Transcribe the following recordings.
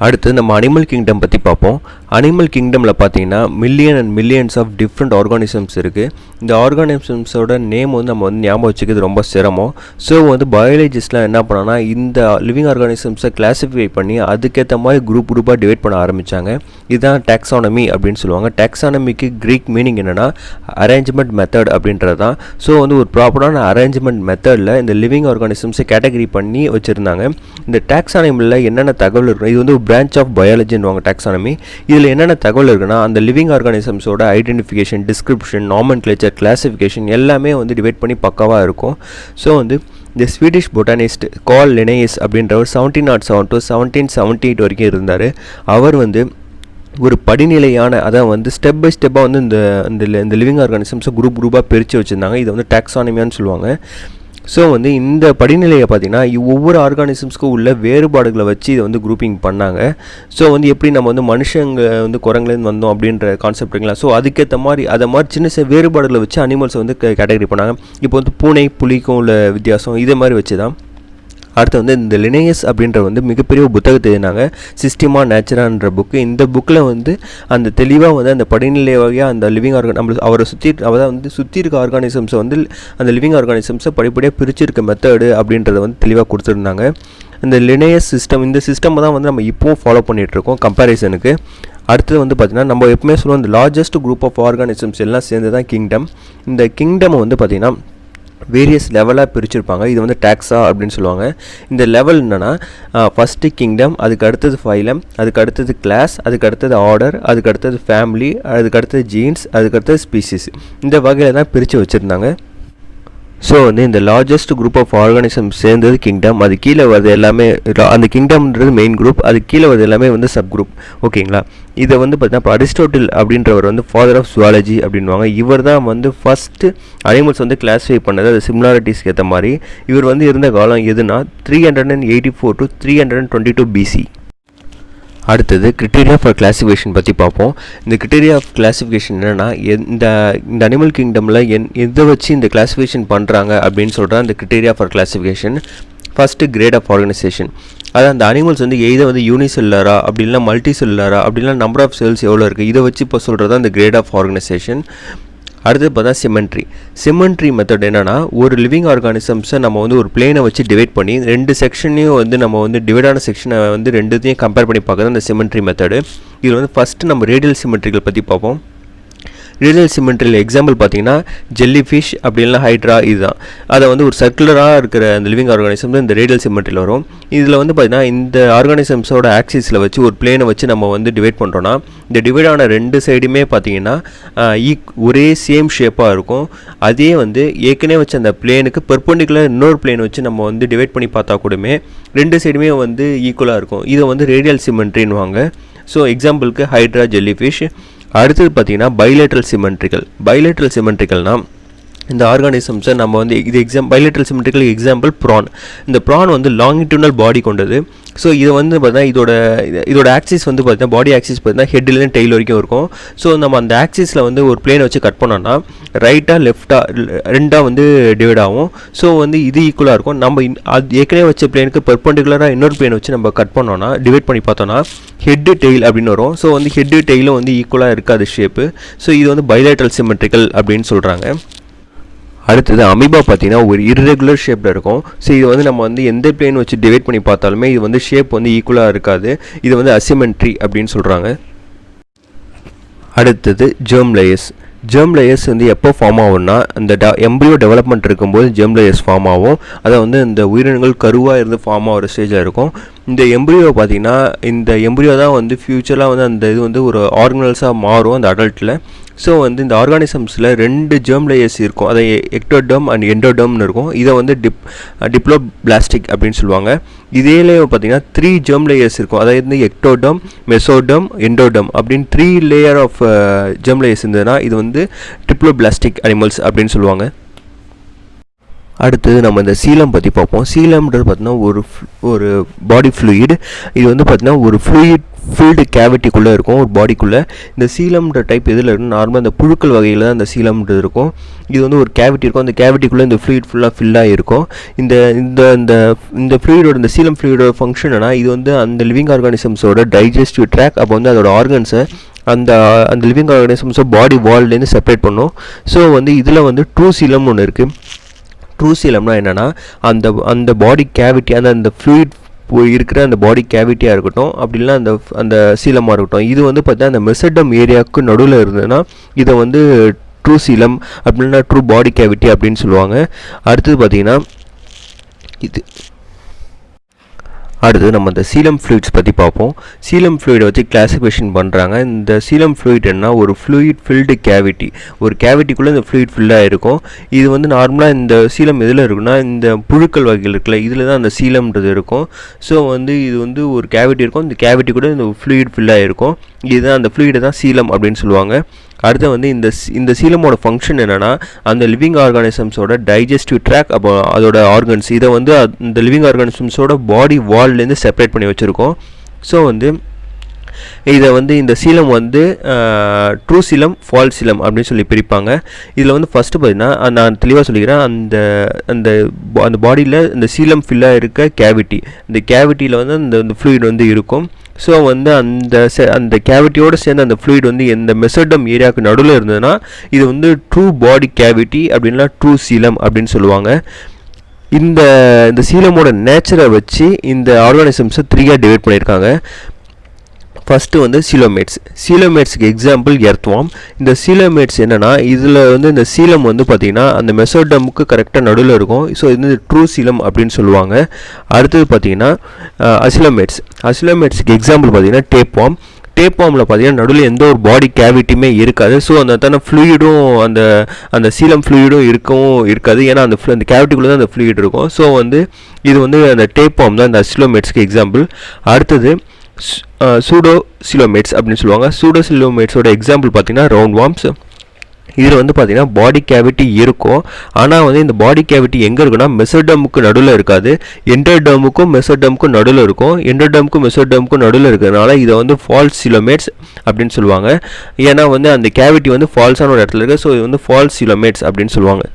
அடுத்து நம்ம animal kingdom பற்றி பார்ப்போம். அனிமல் கிங்டமில் பார்த்தீங்கன்னா million and millions of different organisms இருக்குது. இந்த ஆர்கானிசம்ஸோட நேம் வந்து நம்ம வந்து ஞாபகம் வச்சுக்கிறது ரொம்ப சிரமம். ஸோ வந்து பயாலஜிஸ்ட்லாம் என்ன பண்ணாங்கன்னா இந்த லிவிங் ஆர்கானிசம்ஸை கிளாஸிஃபை பண்ணி அதுக்கேற்ற மாதிரி குரூப்பாக டிவைட் பண்ண ஆரம்பித்தாங்க. இதுதான் டாக்ஸானமி அப்படின்னு சொல்லுவாங்க. டாக்ஸானமிக்கு க்ரீக் மீனிங் என்னென்னா அரேஞ்ச்மெண்ட் மெத்தட் அப்படின்றது தான். ஸோ வந்து ஒரு ப்ராப்பரான அரேஞ்ச்மெண்ட் மெத்தடில் இந்த லிவிங் ஆர்கானிசம்ஸை கேட்டகரி பண்ணி வச்சுருந்தாங்க. இந்த டாக்ஸானமியில் என்னென்ன தகவல் இருக்கும், இது வந்து பிரான்ச் ஆஃப் பயாலஜின்னுவாங்க டாக்ஸானமி. இதில் என்னென்ன தகவல் இருக்குன்னா அந்த லிவிங் ஆர்கானிசம்ஸோட ஐடென்டிஃபிகேஷன், டிஸ்கிரிப்ஷன், நாமென்க்ளேச்சர், கிளாசிஃபிகேஷன் எல்லாமே வந்து டிவைட் பண்ணி பக்காவாக இருக்கும். ஸோ வந்து இந்த ஸ்வீடிஷ் பொட்டானிஸ்ட் கார்ல் லினேயஸ் அப்படின்றவர் 1707 to 1778 வரைக்கும் இருந்தார். அவர் வந்து ஒரு படிநிலையான அதான் வந்து ஸ்டெப் பை ஸ்டெப்பாக வந்து இந்த லிவிங் ஆர்கானிசம்ஸை குரூப்பாக பிரித்து வச்சுருந்தாங்க. இது வந்து டாக்ஸானமியான்னு சொல்லுவாங்க. ஸோ வந்து இந்த படிநிலையை பார்த்திங்கன்னா ஒவ்வொரு ஆர்கானிசம்ஸ்க்கும் உள்ள வேறுபாடுகளை வச்சு இதை வந்து குரூப்பிங் பண்ணாங்க. ஸோ வந்து எப்படி நம்ம வந்து மனுஷங்க வந்து குரங்குலேருந்து வந்தோம் அப்படின்ற கான்செப்ட் இருக்குங்களா. ஸோ அதுக்கேற்ற மாதிரி அதை மாதிரி சின்ன வேறுபாடுகளை வச்சு அனிமல்ஸை வந்து கேட்டகரி பண்ணாங்க. இப்போ வந்து பூனை புலிக்கும் உள்ள வித்தியாசம் இதே மாதிரி வச்சு தான். அடுத்து வந்து இந்த லினேயஸ் அப்படின்ற வந்து மிகப்பெரிய புத்தகத்தை எழுதினாங்க, சிஸ்டமா நேச்சுரான்ற புக்கு. இந்த புக்கில் வந்து அந்த தெளிவாக வந்து அந்த படிநிலை வகையாக அந்த லிவிங் அவரை சுற்றி இருக்க ஆர்கானிசம்ஸை வந்து அந்த லிவிங் ஆர்கானிசம்ஸை படிப்படியாக பிரிச்சிருக்க மெத்தடு அப்படின்றத வந்து தெளிவாக கொடுத்துருந்தாங்க. இந்த லினேயஸ் சிஸ்டம், இந்த சிஸ்டம் தான் வந்து நம்ம இப்போவும் ஃபாலோ பண்ணிகிட்ருக்கோம் கம்பேரிசனுக்கு. அடுத்தது வந்து பார்த்திங்கன்னா நம்ம எப்பவுமே சொல்லுவோம் இந்த லார்ஜஸ்ட் குரூப் ஆஃப் ஆர்கானிசம்ஸ் எல்லாம் சேர்ந்து தான் கிங்டம். இந்த கிங்டம் வந்து பார்த்திங்கன்னா வேரியஸ் லெவலாக பிரிச்சுருப்பாங்க. இது வந்து டாக்ஸா அப்படின்னு சொல்லுவாங்க. இந்த லெவல் என்னென்னா ஃபஸ்ட்டு கிங்டம், அதுக்கு அடுத்தது ஃபைலம், அதுக்கு அடுத்தது கிளாஸ், அதுக்கு அடுத்தது ஆர்டர், அதுக்கு அடுத்தது ஃபேமிலி, அதுக்கு அடுத்தது ஜீன்ஸ், அதுக்கு அடுத்தது ஸ்பீசிஸ். இந்த வகையில் தான் பிரித்து வச்சுருந்தாங்க. ஸோ வந்து இந்த லார்ஜஸ்ட் குரூப் ஆஃப் ஆர்கானிசம் சேர்ந்தது கிங்டம். அது கீழே வருது எல்லாமே, அந்த கிங்டம்ன்றது மெயின் குரூப், அது கீழே வருது எல்லாமே வந்து சப் குரூப். ஓகேங்களா. இதை வந்து பார்த்தீங்கன்னா இப்போ அரிஸ்டோட்டில் அப்படின்றவர் வந்து ஃபாதர் ஆஃப் ஜுவாலஜி அப்படின்வாங்க. இவர் தான் வந்து ஃபஸ்ட்டு அனிமல்ஸ் வந்து கிளாஸிஃபை பண்ணது அது சிமிலாரிட்டிஸ்க்கு ஏற்ற மாதிரி. இவர் வந்து இருந்த காலம் எதுனா 384 to 322 BC. அடுத்தது கிரிட்டீரியா ஃபார் கிளாசிஃபிகேஷன் பற்றி பார்ப்போம். இந்த கிரிட்டீரியா ஆஃப் கிளாசிஃபிகேஷன் என்னென்னா இந்த அனிமல் கிங்டமில் எதை வச்சு இந்த கிளாசிஃபிகேஷன் பண்ணுறாங்க அப்படின்னு சொல்கிறா இந்த criteria for classification. First grade of organisation, அதாவது அந்த அனிமல்ஸ் வந்து எதை வந்து யூனிசெல்லரா அப்படின்னா மல்டி செல்லுலரா அப்படின்னா நம்பர் ஆஃப் செல்ஸ் எவ்வளோ இருக்குது இதை வச்சு இப்போ சொல்கிறது அந்த கிரேட் ஆஃப் ஆர்கனைசேஷன். அடுத்தது பார்த்தா சிமெண்ட்ரி மெத்தட் என்னென்னா ஒரு லிவிங் ஆர்கானிசம்ஸை நம்ம வந்து ஒரு பிளேனை வச்சு டிவைட் பண்ணி ரெண்டு செக்ஷனையும் வந்து நம்ம வந்து டிவைடான செக்ஷனை வந்து ரெண்டுத்தையும் கம்பேர் பண்ணி பார்க்குறது அந்த சிமெண்ட்ரி மெத்தடு. இதில் வந்து ஃபஸ்ட்டு நம்ம ரேடியல் சிமெண்ட்ரிகள் பற்றி பார்ப்போம். ரேடியல் சிமெண்ட்ரியில் எக்ஸாம்பிள் பார்த்தீங்கன்னா ஜெல்லி ஃபிஷ் அப்படி இல்லைனா ஹைட்ரா, இதுதான். அதை வந்து ஒரு சர்க்குலராக இருக்கிற அந்த லிவிங் ஆர்கானிசம் இந்த ரேடியல் சிமெண்ட்ரியில் வரும். இதில் வந்து பார்த்திங்கன்னா இந்த ஆர்கானிசம்ஸோட ஆக்சிஸில் வச்சு ஒரு பிளேனை வச்சு நம்ம வந்து டிவைட் பண்ணுறோன்னா இந்த டிவைடான ரெண்டு சைடுமே பார்த்திங்கன்னா ஒரே சேம் ஷேப்பாக இருக்கும். அதே வந்து ஏற்கனவே வச்சு அந்த பிளேனுக்கு பெர்பெண்டிகுலர் இன்னொரு பிளேன் வச்சு நம்ம வந்து டிவைட் பண்ணி பார்த்தா கூடமே ரெண்டு சைடுமே வந்து ஈக்குவலாக இருக்கும். இதை வந்து ரேடியல் சிமெண்ட்ரின்னுவாங்க. ஸோ எக்ஸாம்பிளுக்கு ஹைட்ரா, ஜெல்லி ஃபிஷ். அடுத்தது பார்த்திங்கன்னா பைலேட்ரல் சிமெண்ட்ரிக்கல்னால் இந்த ஆர்கானிசம்ஸை நம்ம வந்து இது பைலேட்ரல் சிமெண்ட்ரிக்கல் எக்ஸாம்பிள் ப்ரான். இந்த ப்ரான் வந்து லாங்கிடியூனல் பாடி கொண்டது. ஸோ இதை வந்து பார்த்தீங்கன்னா இதோட ஆக்சிஸ் வந்து பார்த்தீங்கன்னா பாடி ஆக்சிஸ் பார்த்தீங்கன்னா ஹெட்லேருந்து டெய்ல் வரைக்கும் இருக்கும். ஸோ நம்ம அந்த ஆக்சிஸில் வந்து ஒரு பிளேனை வச்சு கட் பண்ணோன்னா ரைட்டாக லெஃப்டாக ரெண்டாக வந்து டிவைட் ஆகும். ஸோ வந்து இது ஈக்குவலாக இருக்கும். நம்ம அது ஏற்கனவே வச்ச பிளேனுக்கு பெர்பெண்டிகுலராக இன்னொரு பிளேன் வச்சு நம்ம கட் பண்ணோன்னா டிவைட் பண்ணி பார்த்தோன்னா ஹெட்டு டெய்ல் அப்படின்னு வரும். ஸோ வந்து ஹெட்டு டெய்லும் வந்து ஈக்குவலாக இருக்காது ஷேப்பு. ஸோ இது வந்து பைலேட்ரல் சிமெண்ட்ரிக்கல் அப்படின்னு சொல்கிறாங்க. அடுத்தது அமீபா பார்த்தீங்கன்னா ஒரு இர்ரெகுலர் ஷேப்பில் இருக்கும். ஸோ இது வந்து நம்ம வந்து எந்த பிளேன் வச்சு டிவைட் பண்ணி பார்த்தாலுமே இது வந்து ஷேப் வந்து ஈக்குவலாக இருக்காது. இது வந்து அசிமெண்ட்ரி அப்படின்னு சொல்கிறாங்க. அடுத்தது ஜெர்ம் லேயர்ஸ் வந்து எப்போ ஃபார்ம் ஆகும்னா இந்த எம்ப்ரியோ டெவலப்மெண்ட் இருக்கும்போது ஜெர்ம் லேயர்ஸ் ஃபார்ம் ஆகும். அதை வந்து இந்த உயிரினங்கள் கருவாக இருந்து ஃபார்ம் ஆகிற ஸ்டேஜில் இருக்கும். இந்த எம்ப்ரியோ பார்த்திங்கன்னா இந்த எம்ப்ரியோ தான் வந்து ஃப்யூச்சராக வந்து அந்த இது வந்து ஒரு ஆர்கனல்ஸாக மாறும் அந்த அடல்ட்டில். ஸோ வந்து இந்த ஆர்கானிசம்ஸில் ரெண்டு ஜெர்ம் லேயர்ஸ் இருக்கும். அதை எக்டோடெர்ம் அண்ட் எண்டோடெர்ம்னு இருக்கும். இதை வந்து டிப்ளோபிளாஸ்டிக் அப்படின்னு சொல்லுவாங்க. இதேலேயே பார்த்திங்கன்னா 3 ஜெர்ம் லேயர்ஸ் இருக்கும். அதாவது வந்து எக்டோடெர்ம், மெசோடெர்ம், எண்டோடெர்ம் அப்படின்னு 3 லேயர் ஆஃப் ஜெர்ம் லேயர்ஸ் இருந்ததுன்னா இது வந்து டிப்ளோபிளாஸ்டிக் அனிமல்ஸ் அப்படின்னு சொல்லுவாங்க. அடுத்தது நம்ம இந்த சீலம் பற்றி பார்ப்போம். சீலம்ன்றது பார்த்தீங்கன்னா ஒரு பாடி ஃப்ளூயிட். இது வந்து பார்த்திங்கன்னா ஒரு ஃபில்டு கேவிட்டிக்குள்ளே இருக்கும் ஒரு பாடிக்குள்ளே. இந்த சீலம்ன்ற டைப் எதில் இருக்குன்னு நார்மலாக இந்த புழுக்கள் வகையில் தான் இந்த சீலம்ன்றது இருக்கும். இது வந்து ஒரு கேவிட்டி இருக்கும், அந்த கேவிட்டிக்குள்ளே இந்த ஃப்ளூயிட் ஃபுல்லாக ஃபில்லாக இருக்கும். இந்த இந்த இந்த இந்த ஃப்ளூயிடோட இந்த சீலம் ஃப்ளூயிடோட ஃபங்க்ஷன் என்னன்னா, இது வந்து அந்த லிவிங் ஆர்கானிசம்ஸோட டைஜஸ்டிவ் ட்ராக், அப்போ வந்து அதோட ஆர்கன்ஸை அந்த அந்த லிவிங் ஆர்கானிசம்ஸை பாடி வால்லேருந்து செப்பரேட் பண்ணும். ஸோ வந்து இதில் வந்து ட்ரூ சீலம்னு ஒன்று இருக்குது. ட்ரூ சீலம்னா என்னென்னா, அந்த அந்த பாடி கேவிட்டி, அந்த ஃப்ளூயிட் இருக்கிற அந்த பாடி கேவிட்டியாக இருக்கட்டும், அப்படி இல்லைனா அந்த அந்த சீலமாக இருக்கட்டும், இது வந்து பார்த்தீங்கன்னா அந்த மெசடம் ஏரியாவுக்கு நடுவில் இருந்ததுன்னா இதை வந்து ட்ரூ சீலம் அப்படின்னா ட்ரூ பாடி கேவிட்டி அப்படின்னு சொல்லுவாங்க. அடுத்தது பார்த்திங்கன்னா அடுத்து நம்ம இந்த சீலம் ஃப்ளூயிட்ஸ் பற்றி பார்ப்போம். சீலம் ஃப்ளூயிடை வச்சு கிளாசிஃபிகேஷன் பண்ணுறாங்க. இந்த சீலம் ஃப்ளூயிட் என்ன, ஒரு ஃப்ளூயிட் ஃபில்டு கேவிட்டி, ஒரு கேவிட்டிக்குள்ளே இந்த ஃப்ளூயிட் ஃபில்லாக இருக்கும். இது வந்து நார்மலாக இந்த சீலம் எதில் இருக்குன்னா, இந்த புழுக்கள் வகைகள் இருக்குல்ல, இதில் தான் அந்த சீலம்ன்றது இருக்கும். ஸோ வந்து இது வந்து ஒரு கேவிட்டி இருக்கும், இந்த கேவிட்டி கூட இந்த ஃப்ளூயிட் ஃபில்லாக இருக்கும். இதுதான் அந்த ஃப்ளூயிடை தான் சீலம் அப்படின்னு சொல்லுவாங்க. அடுத்து வந்து இந்த சீலமோட ஃபங்க்ஷன் என்னென்னா, அந்த லிவிங் ஆர்கானிசம்ஸோட டைஜஸ்டிவ் ட்ராக், அப்போ அதோட ஆர்கன்ஸ், இதை வந்து அந்த லிவிங் ஆர்கானிசம்ஸோட பாடி வால்லேருந்து செப்பரேட் பண்ணி வச்சுருக்கோம். ஸோ வந்து இதை வந்து இந்த சீலம் வந்து ட்ரூ சீலம், ஃபால்ஸ் சீலம் அப்படின்னு சொல்லி பிரிப்பாங்க. இதில் வந்து ஃபஸ்ட்டு பார்த்தீங்கன்னா நான் தெளிவாக சொல்லிக்கிறேன், அந்த அந்த அந்த பாடியில் இந்த சீலம் ஃபில்லாக இருக்க கேவிட்டி, இந்த கேவிட்டியில் வந்து அந்த ஃப்ளூயிட் வந்து இருக்கும். ஸோ வந்து அந்த கேவிட்டியோடு சேர்ந்து அந்த ஃப்ளூயிட் வந்து எந்த மெசடம் ஏரியாவுக்கு நடுவில் இருந்ததுன்னா இது வந்து ட்ரூ பாடி கேவிட்டி அப்படின்னா ட்ரூ சீலம் அப்படின்னு சொல்லுவாங்க. இந்த சீலமோட நேச்சரை வச்சு இந்த ஆர்கானிசம்ஸை 3ஆக டிவைட் பண்ணியிருக்காங்க. ஃபஸ்ட்டு வந்து சீலோமேட்ஸுக்கு எக்ஸாம்பிள் எர்த்வார்ம். இந்த சீலோமேட்ஸ் என்னென்னா, இதில் வந்து இந்த சீலம் வந்து பார்த்திங்கன்னா அந்த மெசோடமுக்கு கரெக்டாக நடுவில் இருக்கும். ஸோ இது வந்து ட்ரூ சீலம் அப்படின்னு சொல்லுவாங்க. அடுத்தது பார்த்திங்கன்னா அசிலோமேட்ஸுக்கு எக்ஸாம்பிள் பார்த்திங்கன்னா டேப்வார்மில் பார்த்திங்கன்னா நடுவில் எந்த ஒரு பாடி கேவிட்டியுமே இருக்காது. ஸோ அந்த ஃப்ளூயிடும் அந்த சீலம் ஃப்ளூயிடும் இருக்காது. ஏன்னா அந்த கேவிட்டிக்குள்ளே தான் அந்த ஃப்ளூயிட் இருக்கும். ஸோ வந்து இது வந்து அந்த டேப்வார்ம் தான் இந்த அசிலோமேட்ஸ்க்கு எக்ஸாம்பிள். அடுத்தது சூடோசிலோமேட்ஸ் அப்படின்னு சொல்லுவாங்க. சூடோசிலோமேட்ஸோட எக்ஸாம்பிள் பார்த்தீங்கன்னா ரவுண்ட் வார்ம்ஸ். இதில் வந்து பார்த்தீங்கன்னா பாடி கேவிட்டி இருக்கும், ஆனால் வந்து இந்த பாடி கேவிட்டி எங்கே இருக்குன்னா மெசோடமுக்கு நடுவில் இருக்காது, எண்டோடமுக்கும் மெசோடமுக்கும் நடுவில் இருக்கும். எண்டோடமுக்கும் மெசோடமுக்கும் நடுவில் இருக்கிறதுனால இதை வந்து ஃபால்ஸ் சிலோமேட்ஸ் அப்படின்னு சொல்லுவாங்க. ஏன்னா வந்து அந்த கேவிட்டி வந்து ஃபால்ஸான ஒரு இடத்துல இருக்குது. ஸோ இது வந்து ஃபால்ஸ் சிலோமேட்ஸ் அப்படின்னு சொல்லுவாங்க.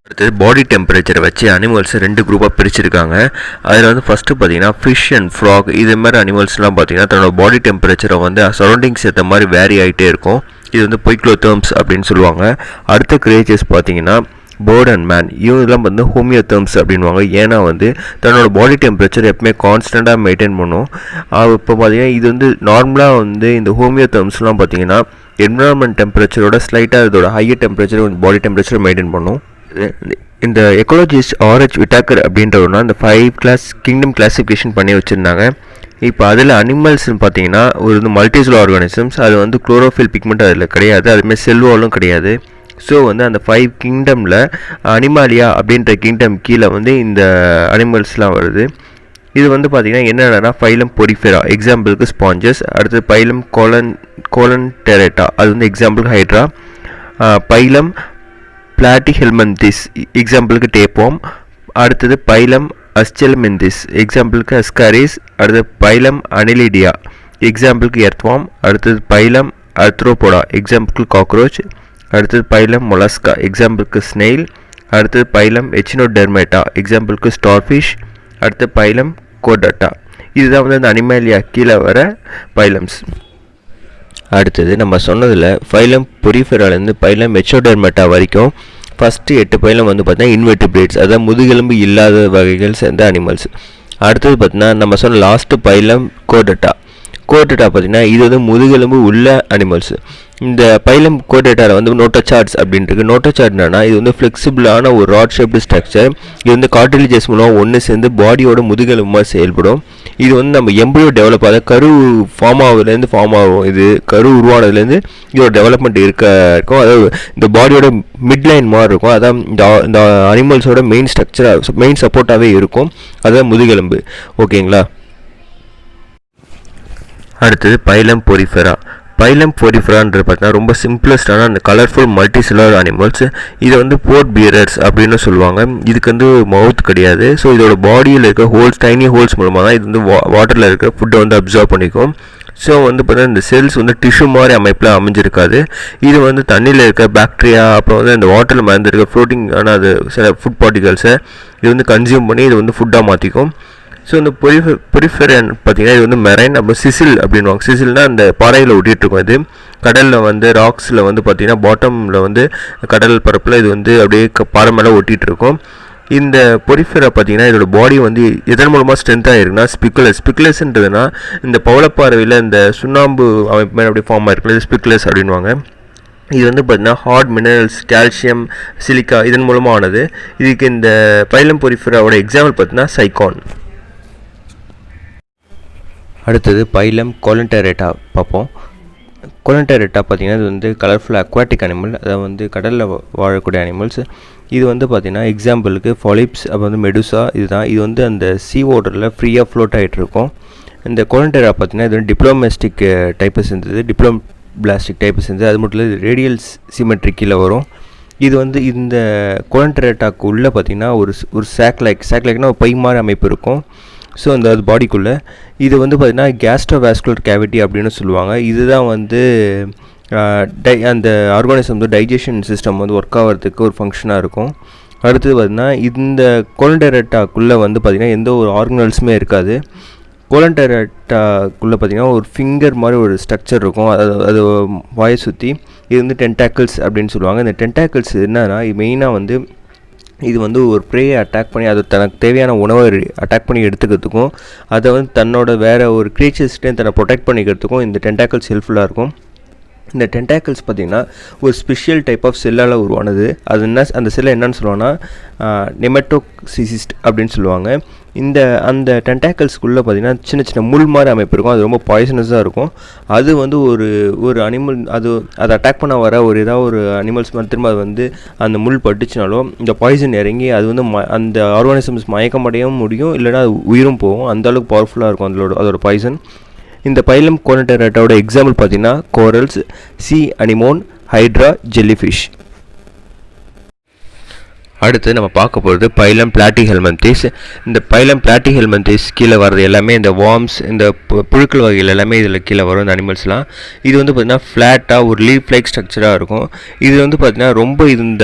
அடுத்தது பாடி டெம்பரேச்சரை வச்சு அனிமல்ஸை 2 குரூப்பாக பிரிச்சிருக்காங்க. அதில் வந்து ஃபஸ்ட்டு பார்த்தீங்கன்னா ஃபிஷ் அண்ட் ஃப்ராக், இது மாதிரி அனிமல்ஸ்லாம் பார்த்தீங்கன்னா தன்னோட பாடி டெம்பரேச்சரை வந்து சரௌண்டிங்ஸ் ஏற்ற மாதிரி வேரி ஆகிட்டே இருக்கும். இது வந்து பொய்க்ளோதெர்ம்ஸ் அப்படின்னு சொல்லுவாங்க. அடுத்த கிரியேச்சர்ஸ் பார்த்தீங்கன்னா பேர்ட் அண்ட் மேன், இவங்கெல்லாம் வந்து ஹோமியோதெர்ம்ஸ் அப்படின்வாங்க. ஏன்னா வந்து தன்னோட பாடி டெம்பரேச்சர் எப்பவுமே கான்ஸ்டண்ட்டாக மெயின்டைன் பண்ணும். இப்போ பார்த்தீங்கன்னா இது வந்து நார்மலாக வந்து இந்த ஹோமியோதெர்ம்ஸ்லாம் பார்த்தீங்கன்னா என்விரான்மெண்ட் டெம்பரேச்சரோட ஸ்லைட்டாக இதோட ஹையர் டெம்பரேச்சர் பாடி டெம்பரேச்சரை மெயின்டைன் பண்ணும். இந்த எக்கோலஜிஸ்ட் ஆர்ஹெச் விட்டாக்கர் அப்படின்றவனா இந்த 5 கிளாஸ் கிங்டம் கிளாசிஃபிகேஷன் பண்ணி வச்சுருந்தாங்க. இப்போ அதில் அனிமல்ஸ்னு பார்த்தீங்கன்னா ஒரு மல்டிசெல் ஆர்கானிசம்ஸ், அது வந்து குளோரோஃபில் பிக்மெண்ட் அதில் கிடையாது, அதுமாதிரி செல்வாலும் கிடையாது. ஸோ வந்து அந்த 5 கிங்டமில் அனிமாலியா அப்படின்ற கிங்டம் கீழே வந்து இந்த அனிமல்ஸ்லாம் வருது. இது வந்து பார்த்திங்கன்னா என்னென்னா ஃபைலம் பொரிஃபெரா, எக்ஸாம்பிளுக்கு ஸ்பாஞ்சஸ். அடுத்து பைலம் கோலன்டெரேட்டா, அது வந்து எக்ஸாம்பிளுக்கு ஹைட்ரா. பைலம் பிளாட்டிஹெல்மந்திஸ், எக்ஸாம்பிளுக்கு டேப்வார்ம். அடுத்தது பைலம் அஸ்செல்மெந்திஸ், எக்ஸாம்பிளுக்கு அஸ்காரிஸ். அடுத்தது பைலம் அனிலிடியா, எக்ஸாம்பிளுக்கு எர்த்வார்ம். அடுத்தது பைலம் அர்த்ரோபோடா, எக்ஸாம்பிளுக்கு காக்ரோச். அடுத்தது பைலம் மொலஸ்கா, எக்ஸாம்பிளுக்கு ஸ்னெயில். அடுத்தது பைலம் எச்சினோடெர்மேட்டா, எக்ஸாம்பிளுக்கு ஸ்டார்ஃபிஷ். அடுத்து பைலம் கோடட்டா. இதுதான் வந்து அந்த அனிமேலியா கீழே வர பைலம்ஸ். அடுத்தது நம்ம சொன்னதில் ஃபைலம் பொரிஃபெராலேருந்து பைலம் எச்சினோடெர்மேட்டா வரைக்கும் ஃபஸ்ட்டு 8 பைலம் வந்து பார்த்தீங்கன்னா இன்வெர்டிபிரேட்ஸ், அதாவது முதுகெலும்பு இல்லாத வகைகள் சேர்ந்த அனிமல்ஸ். அடுத்தது பார்த்தீங்கன்னா நம்ம சொன்ன லாஸ்ட்டு பைலம் கோடட்டா பார்த்தீங்கன்னா இது வந்து முதுகெலும்பு உள்ள அனிமல்ஸ். இந்த பைலம் கோடேட்டாவில் வந்து நோட்டோசார்ட்ஸ் அப்படின்ட்டு நோட்டோசார்ட்னா இது வந்து ஃப்ளெக்சிபிளான ஒரு ராட் ஷேப்டு ஸ்ட்ரக்சர். இது வந்து கார்டிலேஜஸ் மூலம் ஒன்று சேர்ந்து பாடியோட முதுகெலும்பாக செயல்படும். இது வந்து நம்ம எம்பரியோ டெவலப் ஆகுது, கரு ஃபார்ம் ஆகும். இது கரு உருவானதுலேருந்து இதோட டெவலப்மெண்ட் இருக்கும். அதாவது இந்த பாடியோட மிட்லைன் மாதிரி இருக்கும். அதான் இந்த அனிமல்ஸோட மெயின் ஸ்ட்ரக்சராக மெயின் சப்போர்ட்டாகவே இருக்கும். அதுதான் முதுகெலும்பு. ஓகேங்களா? அடுத்தது பைலம் பொரிஃபெரான்றது பார்த்தீங்கன்னா ரொம்ப சிம்பிளஸ்டான அந்த கலர்ஃபுல் மல்டிசெல்லுலர் அனிமல்ஸ். இதை வந்து போர்ட் பியரர்ஸ் அப்படின்னு சொல்லுவாங்க. இதுக்கு வந்து மவுத் கிடையாது. ஸோ இதோட பாடியில் இருக்க டைனி ஹோல்ஸ் மூலமாக தான் இது வந்து வாட்டரில் இருக்க ஃபுட்டை வந்து அப்சர்வ் பண்ணிக்கும். ஸோ வந்து பார்த்தீங்கன்னா இந்த செல்ஸ் வந்து டிஷ்யூ மாதிரி அமைப்பில் அமைஞ்சிருக்காது. இது வந்து தண்ணியில் இருக்க பாக்டீரியா, அப்புறம் வந்து இந்த வாட்டரில் மறந்து இருக்க ஃப்ளோட்டிங்கான அது சில ஃபுட் பார்ட்டிகல்ஸை இது வந்து கன்சியூம் பண்ணி இது வந்து ஃபுட்டாக மாற்றிக்கும். ஸோ இந்த பொரிஃபெரன் பார்த்தீங்கன்னா இது வந்து மெரைன், அப்புறம் சிசில் அப்படின்வாங்க. சிசில்னால் அந்த பாறையில் ஒட்டிகிட்ருக்கும். இது கடலில் வந்து ராக்ஸில் வந்து பார்த்திங்கன்னா பாட்டமில் வந்து கடல் பரப்பில் இது வந்து அப்படியே பாறை மேலே ஒட்டிகிட்ருக்கும். இந்த பொரிஃபெரா பார்த்திங்கன்னா இதோட பாடி வந்து எதன் மூலமாக ஸ்ட்ரென்த்தாக இருக்குன்னா ஸ்பிக்குலஸ்ன்றதுனா இந்த பவளப்பாறையில் இந்த சுண்ணாம்பு அமைப்பு மேலே அப்படியே ஃபார்ம் ஆகிருக்குல்ல, இது ஸ்பிக்குலஸ் அப்படின்வாங்க. இது வந்து பார்த்திங்கன்னா ஹார்ட் மினரல்ஸ், கால்சியம், சிலிக்கா இதன் மூலமாக ஆனது. இதுக்கு இந்த பைலம் பொரிஃபெராவோட எக்ஸாம்பிள் பார்த்திங்கன்னா சைக்கான். அடுத்தது பைலம் கொலன்டரேட்டா பார்ப்போம். கொலன்டரேட்டா பார்த்திங்கன்னா இது வந்து கலர்ஃபுல் அக்வாட்டிக் அனிமல், அதை வந்து கடலில் வாழக்கூடிய அனிமல்ஸ். இது வந்து பார்த்திங்கன்னா எக்ஸாம்பிளுக்கு ஃபாலிப்ஸ், அப்புறம் வந்து மெடுசா இதுதான். இது வந்து அந்த சீ வாட்டரில் ஃப்ரீயாக ஃப்ளோட் ஆகிட்ருக்கும். இந்த கொலன்டரா பார்த்திங்கன்னா இது வந்து டிப்ளோமேஸ்டிக் டைப்பை சேர்ந்தது, டிப்ளோபிளாஸ்டிக் டைப்பை சேர்ந்தது. அது மட்டும் இல்லை ரேடியல் சிமெட்ரிக் கீழே வரும். இது வந்து இந்த கொலன்டரேட்டாக்கு உள்ளே பார்த்திங்கன்னா ஒரு சாக்லைக்னா ஒரு பை மாதிரி அமைப்பு இருக்கும். ஸோ அந்த அது பாடிக்குள்ளே இது வந்து பார்த்திங்கன்னா கேஸ்ட்ரோவாஸ்குலர் கேவிட்டி அப்படின்னு சொல்லுவாங்க. இதுதான் வந்து அந்த ஆர்கானிசம் வந்து டைஜஷன் சிஸ்டம் வந்து ஒர்க் ஆகிறதுக்கு ஒரு ஃபங்க்ஷனாக இருக்கும். அடுத்தது பார்த்திங்கன்னா இந்த கொலன்டரேட்டாக்குள்ளே வந்து பார்த்திங்கன்னா எந்த ஒரு ஆர்கனல்ஸுமே இருக்காது. கொலன்டரேட்டாக்குள்ளே பார்த்திங்கன்னா ஒரு ஃபிங்கர் மாதிரி ஒரு ஸ்ட்ரக்சர் இருக்கும். அது வாயை சுற்றி இது வந்து டென்டாக்கிள்ஸ் அப்படின்னு சொல்லுவாங்க. இந்த டென்டாக்கிள்ஸ் என்னன்னா மெயினாக வந்து இது வந்து ஒரு ப்ரேயை அட்டாக் பண்ணி அது தனக்கு தேவையான உணவை அட்டாக் பண்ணி எடுத்துக்கிறதுக்கும், அதை வந்து தன்னோட வேறு ஒரு க்ரீச்சர்ஸ்கிட்டே தன்னை ப்ரொடெக்ட் பண்ணிக்கிறதுக்கும் இந்த டென்டாக்கிள்ஸ் ஹெல்ப்ஃபுல்லாக இருக்கும். இந்த டென்டாக்கிள்ஸ் பார்த்திங்கன்னா ஒரு ஸ்பெஷல் டைப் ஆஃப் செல்லால் உருவானது. அது என்ன, அந்த செல்லை என்னன்னு சொல்லுவாங்கன்னா நெமட்டோசிஸ்ட் அப்படின்னு சொல்லுவாங்க. அந்த டென்டாக்கிள்ஸ்குள்ளே பார்த்திங்கன்னா சின்ன சின்ன முள் மாதிரி அமைப்பு இருக்கும். அது ரொம்ப பாய்சனஸாக இருக்கும். அது வந்து ஒரு அனிமல் அதை அட்டாக் பண்ண வர ஏதாவது ஒரு அனிமல்ஸ் மாதிரி திரும்ப அது வந்து அந்த முள் பட்டுச்சுனாலும் இந்த பாய்சன் இறங்கி அது வந்து அந்த ஆர்கானிசம்ஸ் மயக்கமடையவும் முடியும், இல்லைனா அது உயிரும் போகும். அந்தளவுக்கு பவர்ஃபுல்லாக இருக்கும் அதோட பாய்சன். இந்த பைலம் கொலன்டரேட்டாவோட எக்ஸாம்பிள் பார்த்தீங்கன்னா corals, C anemone, hydra, jellyfish. அடுத்து நம்ம பார்க்க போகிறது பைலம் பிளாட்டிஹெல்மன்தீஸ். இந்த பைலம் பிளாட்டிஹெல்மன்தீஸ் கீழே வர்றது எல்லாமே இந்த வார்ம்ஸ், இந்த புழுக்கள் வகைகள் எல்லாமே இதில் கீழே வரும் இந்த அனிமல்ஸ்லாம். இது வந்து பார்த்திங்கன்னா ஃப்ளாட்டாக ஒரு லீஃப் லைக் ஸ்ட்ரக்சராக இருக்கும். இது வந்து பார்த்திங்கன்னா ரொம்ப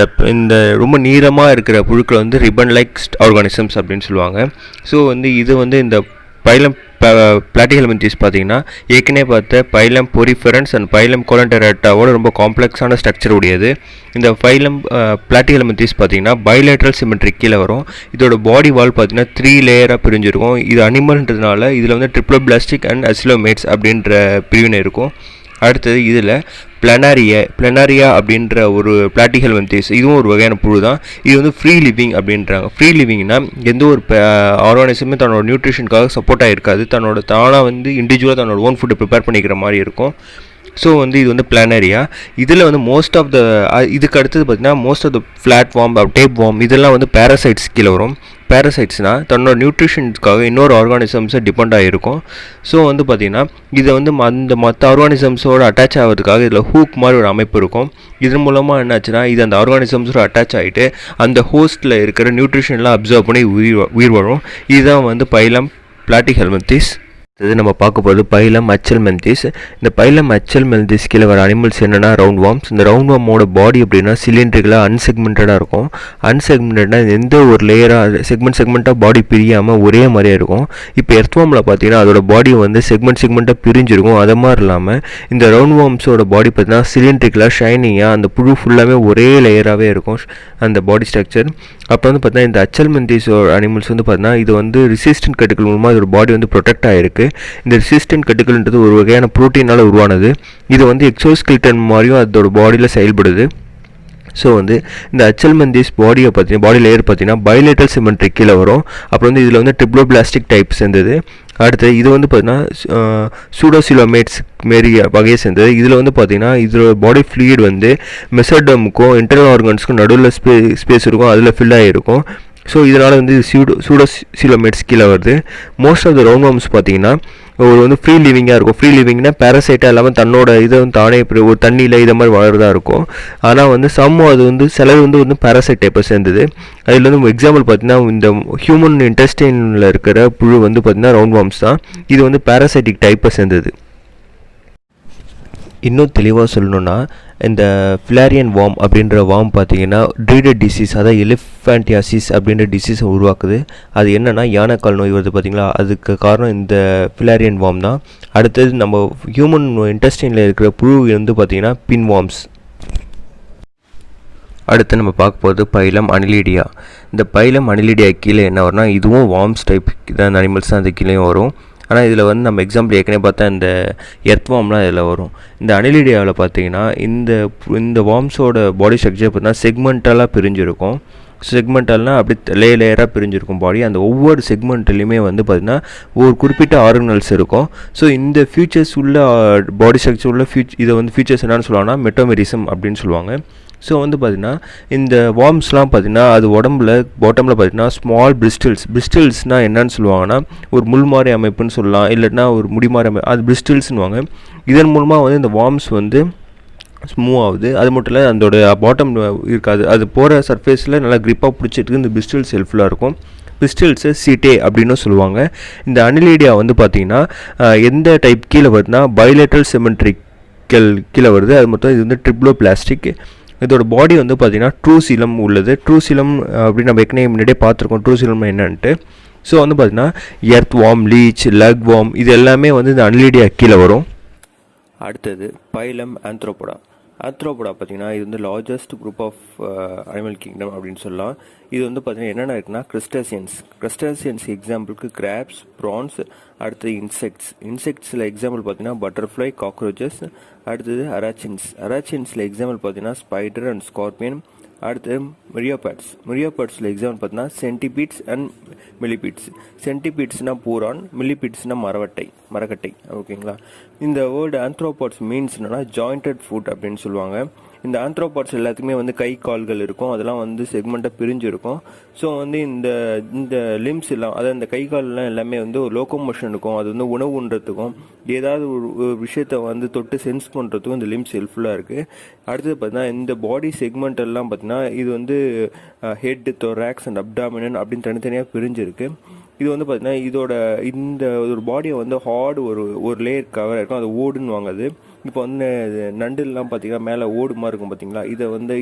இந்த ரொம்ப நீளமாக இருக்கிற புழுக்கள் வந்து ரிப்பன் லைக் ஆர்கானிசம்ஸ் அப்படின்னு சொல்லுவாங்க. ஸோ வந்து இது வந்து இந்த பைலம் பிளாட்டிஹெல்மன்தீஸ் பார்த்திங்கன்னா ஏற்கனவே பார்த்த பைலம் பொரிஃபெரன்ஸ் அண்ட் பைலம் கொலன்டரேட்டாவோட ரொம்ப காம்ப்ளெக்ஸான ஸ்ட்ரக்சர் உடையது. இந்த பைலம் பிளாட்டிஹெல்மன்தீஸ் பார்த்திங்கன்னா பைலேட்ரல் சிமெட்ரிக் கீழே வரும். இதோட பாடி வால் பார்த்திங்கன்னா 3 லேயராக பிரிஞ்சிருக்கும். இது அனிமல்ன்றதுனால இதில் வந்து ட்ரிப்ளோபிளாஸ்டிக் அண்ட் அசிலோமேட்ஸ் அப்படின்ற பிரிவினை இருக்கும். அடுத்தது இதில் பிளனாரியா அப்படின்ற ஒரு பிளாட்டிஹெல்மன்தீஸ், இதுவும் ஒரு வகையான புழு தான். இது வந்து ஃப்ரீ லிவிங் அப்படின்றாங்க. ஃப்ரீ லிவிங்னா எந்த ஒரு ஆர்கானிசமே தன்னோட நியூட்ரிஷனுக்காக சப்போர்ட்டாக இருக்காது. தானாக வந்து இண்டிவிஜுவலாக தன்னோட ஓன் ஃபுட்டை ப்ரிப்பேர் பண்ணிக்கிற மாதிரி இருக்கும். ஸோ வந்து இது வந்து பிளானரியா. இதில் வந்து இதுக்கு அடுத்தது பார்த்திங்கன்னா most of the flat worm, tape worm இதெல்லாம் வந்து பேரசைட்ஸ் கீழே வரும். பேரசைட்ஸ்னால் தன்னோட நியூட்ரிஷன்ஸ்க்காக இன்னொரு ஆர்கானிசம்ஸை டிபெண்ட் ஆகிருக்கும். ஸோ வந்து பார்த்திங்கன்னா இதை வந்து மற்ற ஆர்கானிசம்ஸோடு அட்டாச் ஆகிறதுக்காக இதில் ஹூக் மாதிரி ஒரு அமைப்பு இருக்கும். இதன் மூலமாக என்னாச்சுன்னா இது அந்த ஆர்கானிசம்ஸோடு அட்டாச் ஆகிட்டு அந்த ஹோஸ்ட்டில் இருக்கிற நியூட்ரிஷன்லாம் அப்சர்வ் பண்ணி உயிர் வரும். இதுதான் வந்து பைலம் பிளாட்டிஹெல்மன்தீஸ். இது நம்ம பார்க்க போகிறது பைலம் அச்சல்மென்தீஸ். இந்த பைலம் அச்சல்மென்தீஸ் கீழே வர அனிமல்ஸ் என்னென்னா ரவுண்ட் வார்ம்ஸ். இந்த ரவுண்ட் வார்மோட பாடி அப்படின்னா சிலிண்ட்ரிகலாக அன்செக்மெண்டடாக இருக்கும். அன்செக்மெண்டட்னா எந்த ஒரு லேயராக செக்மெண்ட்டாக பாடி பிரியாமல் ஒரே மாதிரியே இருக்கும். இப்போ எர்த்வார்மில் பார்த்தீங்கன்னா அதோட பாடி வந்து செக்மெண்ட்டாக பிரிஞ்சிருக்கும். அது மாதிரி இல்லாமல் இந்த ரவுண்ட் வார்ம்ஸோட பாடி பார்த்தீங்கன்னா சிலிண்ட்ரிகலாக ஷைனிங்காக அந்த புழு ஃபுல்லாகவே ஒரே லேயராகவே இருக்கும் அந்த பாடி ஸ்ட்ரக்சர். அப்போ வந்து பார்த்தீங்கன்னா இந்த அச்சல்மென்தீஸ் அனிமல்ஸ் வந்து பார்த்தீங்கன்னா இது வந்து ரெசிஸ்டன்ட் கட்டிகள் மூலமாக இதோட பாடி வந்து ப்ரொடெக்ட் ஆகிருக்கு. இந்த ரெசிஸ்டன்ட் கட்டிகள்ன்றது ஒரு வகையான ப்ரோட்டீனால் உருவானது. இது வந்து எக்ஸோஸ்கெல்டன் மாதிரியும் அதோட பாடியில் செயல்படுது. ஸோ வந்து இந்த அச்சல்மென்தீஸ் பாடி லேயர் பார்த்தீங்கன்னா பைலேட்ரல் சிமெட்ரிக் கீழே வரும். அப்புறம் வந்து இதில் வந்து ட்ரிப்ளோபிளாஸ்டிக் டைப் சேர்ந்தது. அடுத்து இது வந்து பார்த்திங்கன்னா சூடோசிலோமேட்ஸ் மாரி வகையை சேர்ந்தது. இதில் வந்து பார்த்திங்கன்னா இதோட பாடி ஃப்ளூயிட் வந்து மெசோடர்முக்கும் இன்டர்னல் ஆர்கன்ஸ்க்கும் நடுவில் ஸ்பேஸ் இருக்கும், அதில் ஃபில் ஆகிருக்கும். ஸோ இதனால் வந்து சூடோசிலோமேட்ஸ் கீழே வருது. Most of the round worms பார்த்திங்கன்னா வந்து ஃப்ரீ லிவிங்காக இருக்கும். ஃப்ரீ லிவிங்னா பேரசைட்டாக இல்லாமல் தன்னோட இதை வந்து தானே ஒரு தண்ணியில் இதை மாதிரி வளர்றதா இருக்கும். ஆனால் வந்து அது வந்து சிலது வந்து பேரசைட் டைப்பை சேர்ந்தது. அதில் வந்து எக்ஸாம்பிள் பார்த்தீங்கன்னா இந்த ஹியூமன் இன்டெஸ்டைனில் இருக்கிற புழு வந்து பார்த்திங்கன்னா ரவுண்ட் வார்ம்ஸ் தான். இது வந்து பேரசைட்டிக் டைப்பை சேர்ந்தது. இன்னும் தெளிவாக சொல்லணுன்னா இந்த ஃபிலாரியன் வார்ம் அப்படின்ற வார்ம் பார்த்தீங்கன்னா ட்ரீடட் டிசீஸ், அதாவது எலிஃபேண்டியாசிஸ் அப்படின்ற டிசீஸை உருவாக்குது. அது என்னென்னா யானைக்கால் நோய் வருது பார்த்தீங்களா, அதுக்கு காரணம் இந்த ஃபிலாரியன் வார்ம் தான். அடுத்தது நம்ம ஹியூமன் இன்டெஸ்டைனில் இருக்கிற புழு வந்து பார்த்திங்கன்னா பின் வார்ம்ஸ். அடுத்து நம்ம பார்க்க போகிறது பைலம் அனிலிடியா. இந்த பைலம் அனிலிடியா கீழே என்ன வரும்னா இதுவும் வார்ம்ஸ் டைப் தான் அனிமல்ஸ் தான் அது கீழேயும் வரும். ஆனால் இதில் வந்து நம்ம எக்ஸாம்பிள் ஏற்கனவே பார்த்தா இந்த எர்த் வார்ம்லாம் இதில் வரும். இந்த அனிலிடியாவில் பார்த்தீங்கன்னா இந்த வார்ம்ஸோட பாடி ஸ்ட்ரக்சர் பார்த்தீங்கன்னா செக்மெண்டலாக பிரிஞ்சிருக்கும். செக்மெண்டல்னால் அப்படி லேயராக பிரிஞ்சிருக்கும் பாடி. அந்த ஒவ்வொரு செக்மெண்ட்லேயுமே வந்து பார்த்திங்கன்னா ஒரு குறிப்பிட்ட ஆர்கனல்ஸ் இருக்கும். ஸோ இந்த ஃபியூச்சர்ஸ் உள்ள பாடி ஸ்ட்ரக்சர் உள்ள இதை வந்து ஃபியூச்சர்ஸ் என்னென்னு சொல்லுவாங்கன்னா மெட்டோமெரிசம் அப்படின்னு சொல்லுவாங்க. ஸோ வந்து பார்த்திங்கன்னா இந்த வார்ம்ஸ்லாம் பார்த்திங்கன்னா அது உடம்புல பாட்டமில் பார்த்திங்கன்னா ஸ்மால் பிரிஸ்டில்ஸ்னால் என்னன்னு சொல்லுவாங்கன்னா ஒரு முள் மாதிரி அமைப்புன்னு சொல்லலாம், இல்லைன்னா ஒரு முடி மாதிரி அமைப்பு, அது பிரிஸ்டில்ஸ்னுவாங்க. இதன் மூலமாக வந்து இந்த வார்ம்ஸ் வந்து மூவ் ஆகுது. அது மட்டும் இல்லை அதோட பாட்டம் இருக்காது, அது போகிற சர்ஃபேஸில் நல்லா க்ரிப்பாக பிடிச்சிட்டு இந்த பிரிஸ்டில்ஸ் ஹெல்ப்ஃபுல்லாக இருக்கும். பிரிஸ்டில்ஸை சீட்டே அப்படின்னு சொல்லுவாங்க. இந்த அனிலிடியா வந்து பார்த்திங்கன்னா எந்த டைப் கீழே வருதுன்னா பைலேட்ரல் சிமெட்ரிக்கல் கீழே வருது. அது மட்டும் இது வந்து ட்ரிப்ளோபிளாஸ்டிக். இதோட பாடி வந்து பார்த்திங்கன்னா ட்ரூசீலம் உள்ளது. ட்ரூசீலம் அப்படின்னு நம்ம ஏற்கனவே முன்னாடியே பார்த்துருக்கோம் ட்ரூசீலம் என்னன்ட்டு. ஸோ வந்து பார்த்திங்கன்னா earth warm, leech, luck warm இது எல்லாமே வந்து இந்த அனிலிடியா கீழே வரும். அடுத்தது பைலம் ஆந்த்ரோபோடா. ஆந்த்ரோபோடா பார்த்திங்கன்னா இது வந்து largest group of animal kingdom அப்படின்னு சொல்லலாம். இது வந்து பார்த்திங்கன்னா என்னென்ன இருக்குன்னா கிரஸ்டாசியன்ஸ் எக்ஸாம்பிளுக்கு கிராப்ஸ், ப்ரான்ஸ், அடுத்தது இன்செக்ட்ஸில் எக்ஸாம்பிள் பார்த்திங்கன்னா பட்டர்ஃப்ளை, காக்ரோச்சஸ். அடுத்தது அராச்சின்ஸில் எக்ஸாம்பிள் பார்த்திங்கன்னா ஸ்பைடர் அண்ட் ஸ்கார்பியன். அடுத்து மிரியோபேட்ஸில் எக்ஸாம்பிள் பார்த்தீங்கன்னா சென்டிபீட்ஸ் அண்ட் மில்லிபீட்ஸ். சென்டிபீட்ஸ்னால் பூரான், மில்லிபீட்ஸ்னால் மரக்கட்டை. ஓகேங்களா. இந்த வேர்டு ஆந்த்ரோபாட்ஸ் மீன்ஸ் என்னன்னா ஜாயிண்டட் ஃபுட் அப்படின்னு சொல்லுவாங்க. இந்த ஆந்த்ரோபாட்ஸ் எல்லாத்துக்குமே வந்து கை கால்கள் இருக்கும், அதெல்லாம் வந்து செக்மெண்ட்டாக பிரிஞ்சு இருக்கும். ஸோ வந்து இந்த லிம்ஸ் எல்லாம், அதாவது இந்த கை கால்லாம் எல்லாமே வந்து ஒரு லோக்கோமோஷன் இருக்கும், அது வந்து உணவு உண்றதுக்கும் ஏதாவது ஒரு விஷயத்த வந்து தொட்டு சென்ஸ் பண்ணுறதுக்கும் இந்த லிம்ஸ் ஹெல்ப்ஃபுல்லாக இருக்குது. அடுத்தது பார்த்தீங்கன்னா இந்த பாடி செக்மெண்ட் எல்லாம் பார்த்தீங்கன்னா இது வந்து ஹெட், தொராக்ஸ் அண்ட் அப்டாமினன் அப்படின்னு தனித்தனியாக பிரிஞ்சிருக்கு. இது வந்து பார்த்தீங்கன்னா இதோட இந்த ஒரு பாடியை வந்து ஹார்டு ஒரு லேயர் கவர் இருக்கும், அது ஓடுன்னு வாங்குது. இப்போ வந்து நண்டுலாம் பார்த்தீங்கன்னா மேலே ஓடு மாதிரி இருக்கும் பார்த்தீங்களா,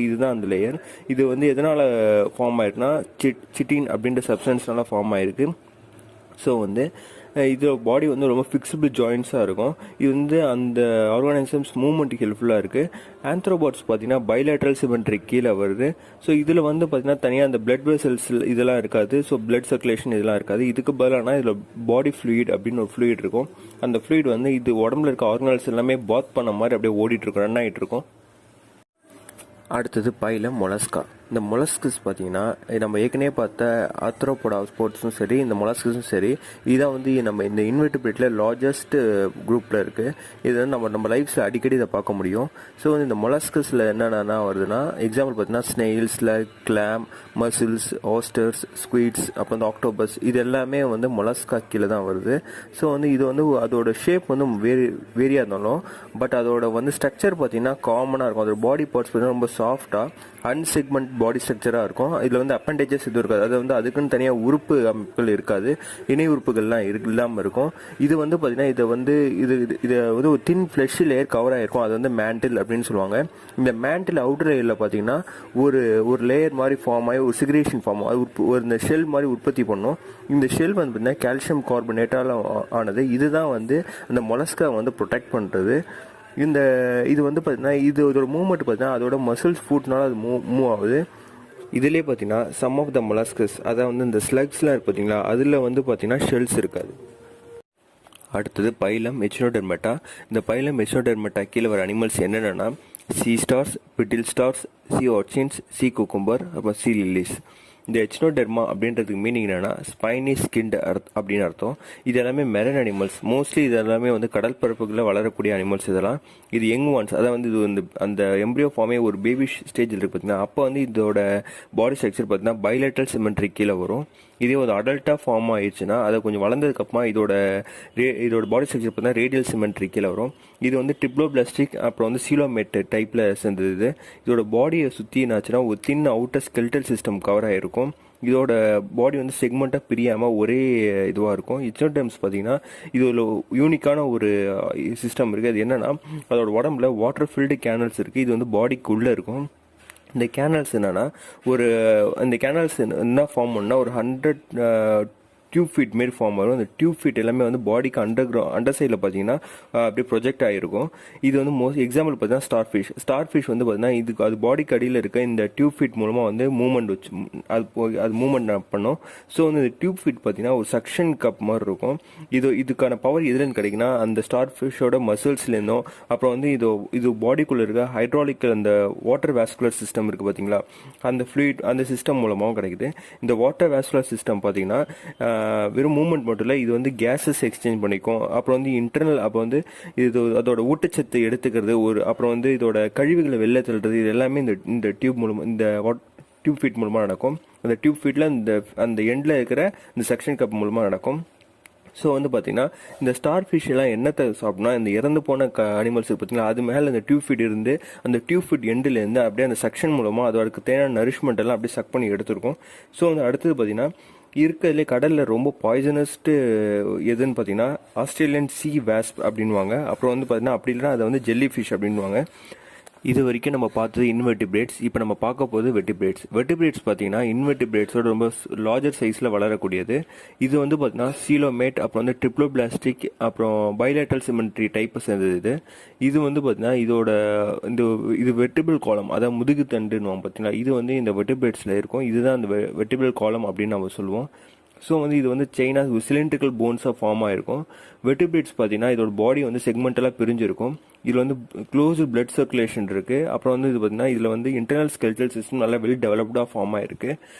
இதுதான் அந்த லேயர். இது வந்து எதனால் ஃபார்ம் ஆயிருக்குன்னா சிட்டின் அப்படின்ற சப்ஸ்டன்ஸ்னால ஃபார்ம் ஆயிருக்கு. ஸோ வந்து இது பாடி வந்து ரொம்ப ஃபிக்ஸபிள் ஜாயின்ஸாக இருக்கும். இது வந்து அந்த ஆர்கானிசம்ஸ் மூவ்மெண்ட்டுக்கு ஹெல்ப்ஃபுல்லாக இருக்குது. ஆந்த்ரோபாட்ஸ் பார்த்தீங்கன்னா பைலேட்ரல் சிமெட்ரிக் கீழே வருது. ஸோ இதில் வந்து பார்த்தீங்கன்னா தனியாக அந்த பிளட் வெசல்ஸ் இதெல்லாம் இருக்காது. ஸோ பிளட் சர்க்குலேஷன் இதெல்லாம் இருக்காது. இதுக்கு பதிலானா இதில் பாடி ஃப்ளூயிட் அப்படின்னு ஒரு ஃப்ளூயிட் இருக்கும். அந்த ஃப்ளூயிட் வந்து இது உடம்புல இருக்க ஆர்கனல்ஸ் எல்லாமே பாத் பண்ண மாதிரி அப்படியே ஓடிட்டுருக்கும், ரன் ஆகிட்டு இருக்கும். அடுத்தது பைலம் மொலஸ்கா. இந்த மொலஸ்கஸ் பார்த்தீங்கன்னா நம்ம ஏற்கனவே பார்த்த ஆர்த்ரோபோடா ஸ்போர்ட்ஸும் சரி, இந்த மொலஸ்கஸும் சரி, இதான் வந்து நம்ம இந்த இன்வெர்டிபிரேட்டில் லார்ஜஸ்ட் குரூப்பில் இருக்குது. இது வந்து நம்ம லைஃப்ஸில் அடிக்கடி இதை பார்க்க முடியும். ஸோ இந்த மொலஸ்கஸில் என்னென்னா வருதுன்னா எக்ஸாம்பிள் பார்த்தீங்கன்னா ஸ்னெயில்ஸில் கிளாம், மசில்ஸ், ஆஸ்டர்ஸ், ஸ்குயிட்ஸ், அப்புறம் இந்த ஆக்டோபஸ் இது எல்லாமே வந்து மொலஸ்கா கீழே தான் வருது. ஸோ வந்து இது வந்து அதோட ஷேப் வந்து வேரியாக இருந்தாலும் பட் அதோட வந்து ஸ்ட்ரக்சர் பார்த்தீங்கன்னா காமனாக இருக்கும். அதோட பாடி பார்ட்ஸ் பார்த்தீங்கன்னா ரொம்ப சாஃப்டாக அன்செக்மெண்ட் பாடி ஸ்ட்ரக்சராக இருக்கும். இதில் வந்து அப்பண்டேஜஸ் இது இருக்காது, அது வந்து அதுக்குன்னு தனியாக உறுப்பு அமைப்புகள் இருக்காது, இணை உறுப்புகள்லாம் இல்லாமல் இருக்கும். இது வந்து பார்த்தீங்கன்னா இதை வந்து ஒரு தின் ஃப்ளஷ் லேயர் கவர் ஆகிருக்கும், அது வந்து மேண்டில் அப்படின்னு சொல்லுவாங்க. இந்த மேண்டில் அவுட்டர் லேயரில் பார்த்தீங்கன்னா ஒரு லேயர் மாதிரி ஃபார்ம் ஆகி ஒரு சிக்ரேஷன் ஃபார்ம் ஒரு இந்த ஷெல் மாதிரி உற்பத்தி பண்ணும். இந்த ஷெல் வந்து பார்த்தீங்கன்னா கால்சியம் கார்பனேட்டால் ஆனது. இதுதான் வந்து அந்த மொலஸ்கா வந்து ப்ரொடெக்ட் பண்ணுறது. இது வந்து பார்த்தீங்கன்னா இதோட மூவ்மெண்ட் பார்த்தீங்கன்னா அதோட மசில்ஸ் ஃபுட்னால அது மூவ் ஆகுது. இதிலே பார்த்தீங்கன்னா சம் ஆஃப் த மொலஸ்கஸ், அதாவது வந்து இந்த ஸ்லக்ஸ்லாம் இருக்கு பார்த்தீங்களா, அதில் வந்து பார்த்தீங்கன்னா ஷெல்ஸ் இருக்காது. அடுத்தது பைலம் எச்னோடெர்மேட்டா. இந்த பைலம் எச்னோடெர்மேட்டா கீழே வர அனிமல்ஸ் என்னென்னா சீ ஸ்டார்ஸ், பிட்டில் ஸ்டார்ஸ், சீ ஆர்ச்சின்ஸ், சீ குக்கும்பர், அப்புறம் சீ லில்லிஸ். இந்த எச்னோடெர்மா அப்படின்றதுக்கு மீனிங் என்னன்னா ஸ்பைனி ஸ்கின்ட் அப்படின்னு அர்த்தம். இது எல்லாமே மெரன் அனிமல்ஸ். மோஸ்ட்லி இது எல்லாமே வந்து கடல் பரப்புகளில் வளரக்கூடிய அனிமல்ஸ் இதெல்லாம். இது யங் ஒன்ஸ், அதாவது வந்து இது வந்து அந்த எம்ப்ரியோ ஃபார்மே ஒரு பேபி ஸ்டேஜில் இருக்கு பார்த்தீங்கன்னா, அப்போ வந்து இதோட பாடி ஸ்ட்ரக்சர் பார்த்தீங்கன்னா பைலேட்ரல் சிமெட்ரிக் கீழே வரும். இதே ஒரு அடல்ட்டாக ஃபார்ம் ஆயிடுச்சுன்னா அதை கொஞ்சம் வளர்ந்ததுக்கப்புறமா இதோட பாடி ஸ்ட்ரக்சர் பார்த்தீங்கன்னா ரேடியல் சிமெட்ரிக் கீழே வரும். இது வந்து ட்ரிப்ளோபிளாஸ்டிக் அப்புறம் வந்து சீலோமேட் டைப்பில் சேர்ந்தது. இதோட பாடியை சுற்றி என்னாச்சுன்னா ஒரு தின் அவுட்டர் ஸ்கெல்டல் சிஸ்டம் கவர் ஆகிருக்கும். இதோட பாடி வந்து செக்மெண்ட்டாக பிரியாமல் ஒரே இதுவாக இருக்கும். இச்சினோடெர்ம்ஸ் பார்த்தீங்கன்னா இது ஒரு யூனிக்கான ஒரு சிஸ்டம் இருக்குது. அது என்னென்னா அதோட உடம்புல வாட்டர் ஃபில்டு கேனல்ஸ் இருக்குது. இது வந்து பாடிக்குள்ளே இருக்கும். இந்த கேனல்ஸ் என்னென்னா இந்த கேனல்ஸ் என்ன ஃபார்ம் பண்ணால் ஒரு 100 டியூப் ஃபீட் மாரி ஃபார்ம் ஆகும். அந்த டியூப் ஃபீட் எல்லாமே வந்து பாடிக்கு அண்டர் சைடில் பார்த்தீங்கன்னா அப்படியே ப்ரொஜெக்ட் ஆகிருக்கும். இது வந்து எக்ஸாம்பிள் பார்த்தீங்கன்னா ஸ்டார் ஃபிஷ் வந்து பார்த்தீங்கன்னா அது பாடிக்கு அடியில் இருக்க இந்த டியூப் ஃபீட் மூலமாக வந்து மூவ்மெண்ட் வச்சு அது மூவ்மெண்ட் பண்ணும். ஸோ வந்து இந்த டியூப் ஃபீட் பார்த்தீங்கன்னா ஒரு சக்ஷன் கப் மாதிரி இருக்கும். இதுக்கான பவர் எதுலேருந்து கிடைக்குன்னா அந்த ஸ்டார் ஃபிஷ்ஷோட மசில்ஸ்லேருந்தும் அப்புறம் வந்து இது பாடிக்குள்ளே இருக்க ஹைட்ராலிக் அந்த வாட்டர் வாஸ்குலர் சிஸ்டம் இருக்குது பார்த்தீங்களா, அந்த ஃப்ளூயிட் அந்த சிஸ்டம் மூலமாகவும் கிடைக்குது. இந்த வாட்டர் வாஸ்குலர் சிஸ்டம் பார்த்தீங்கன்னா வெறும் மூவ்மெண்ட் மட்டும் இல்லை, இது வந்து கேஸஸ் எக்ஸ்சேஞ்ச் பண்ணிக்கும். அப்புறம் வந்து இன்டர்னல் அப்போ வந்து அதோட ஊட்டச்சத்து எடுத்துக்கிறது அப்புறம் வந்து இதோட கழிவுகளை வெளில தள்ளுறது, இது எல்லாமே இந்த டியூப் மூலமாக இந்த டியூப் ஃபீட் மூலமாக நடக்கும். அந்த டியூப் ஃபீட்டில் அந்த எண்டில் இருக்கிற இந்த செக்ஷன் கப் மூலமாக நடக்கும். ஸோ வந்து பார்த்தீங்கன்னா இந்த ஸ்டார் ஃபிஷ் எல்லாம் என்னத்தை சாப்பிட்னா இந்த இறந்து போன அனிமல்ஸ் பார்த்தீங்கன்னா அது மேலே அந்த டியூப் ஃபீட் இருந்து அந்த டியூப் ஃபீட் எண்டிலேருந்து அப்படியே அந்த செக்ஷன் மூலமாக அதோட தேவையான நரிஷ்மெண்ட் எல்லாம் அப்படியே சக் பண்ணி எடுத்துருக்கும். ஸோ வந்து அடுத்தது பார்த்தீங்கன்னா இருக்கிறதுலே கடலில் ரொம்ப பாய்சனஸ்ட்டு எதுன்னு பார்த்தீங்கன்னா ஆஸ்திரேலியன் சி வேஸ்ப் அப்படின்வாங்க. அப்புறம் வந்து பார்த்தீங்கன்னா அப்படி இல்லைன்னா அதை வந்து ஜெல்லி ஃபிஷ் அப்படின்வாங்க. இது வரைக்கும் நம்ம பார்த்தது இன்வெர்டிபிரேட்ஸ். இப்போ நம்ம பார்க்க போது வெர்டிபிரேட்ஸ் பார்த்தீங்கன்னா இன்வெர்டிபிரேட்ஸோட ரொம்ப லார்ஜர் சைஸில் வளரக்கூடியது. இது வந்து பார்த்தீங்கன்னா சீலோமேட் அப்புறம் வந்து ட்ரிப்ளோபிளாஸ்டிக் அப்புறம் பைலேட்டரல் சிமெண்ட்ரி டைப்பை சேர்ந்தது. இது வந்து பார்த்தீங்கன்னா இது வெர்டிபிள் காலம், அதாவது முதுகு தண்டுன்னு பார்த்தீங்கன்னா இது வந்து இந்த வெர்டிபிரேட்ஸில் இருக்கும். இதுதான் அந்த வெர்டிபிள் காலம் அப்படின்னு நம்ம சொல்லுவோம். ஸோ வந்து இது வந்து சைனாஸ் சிலிண்ட்ரிக்கல் போன்ஸாக ஃபார்ம் ஆகிருக்கும். வெர்டிபிரேட்ஸ் பார்த்தீங்கன்னா இதோட பாடி வந்து செக்மெண்டலாக பிரிஞ்சிருக்கும். இதில் வந்து க்ளோஸ்டு பிளட் சர்க்குலேஷன் இருக்குது. அப்புறம் வந்து இது பார்த்தீங்கன்னா இதில் வந்து இன்டர்னல் ஸ்கெல்டல் சிஸ்டம் நல்லா வெல் டெவலப்டாக ஃபார்ம் ஆகிருக்கு.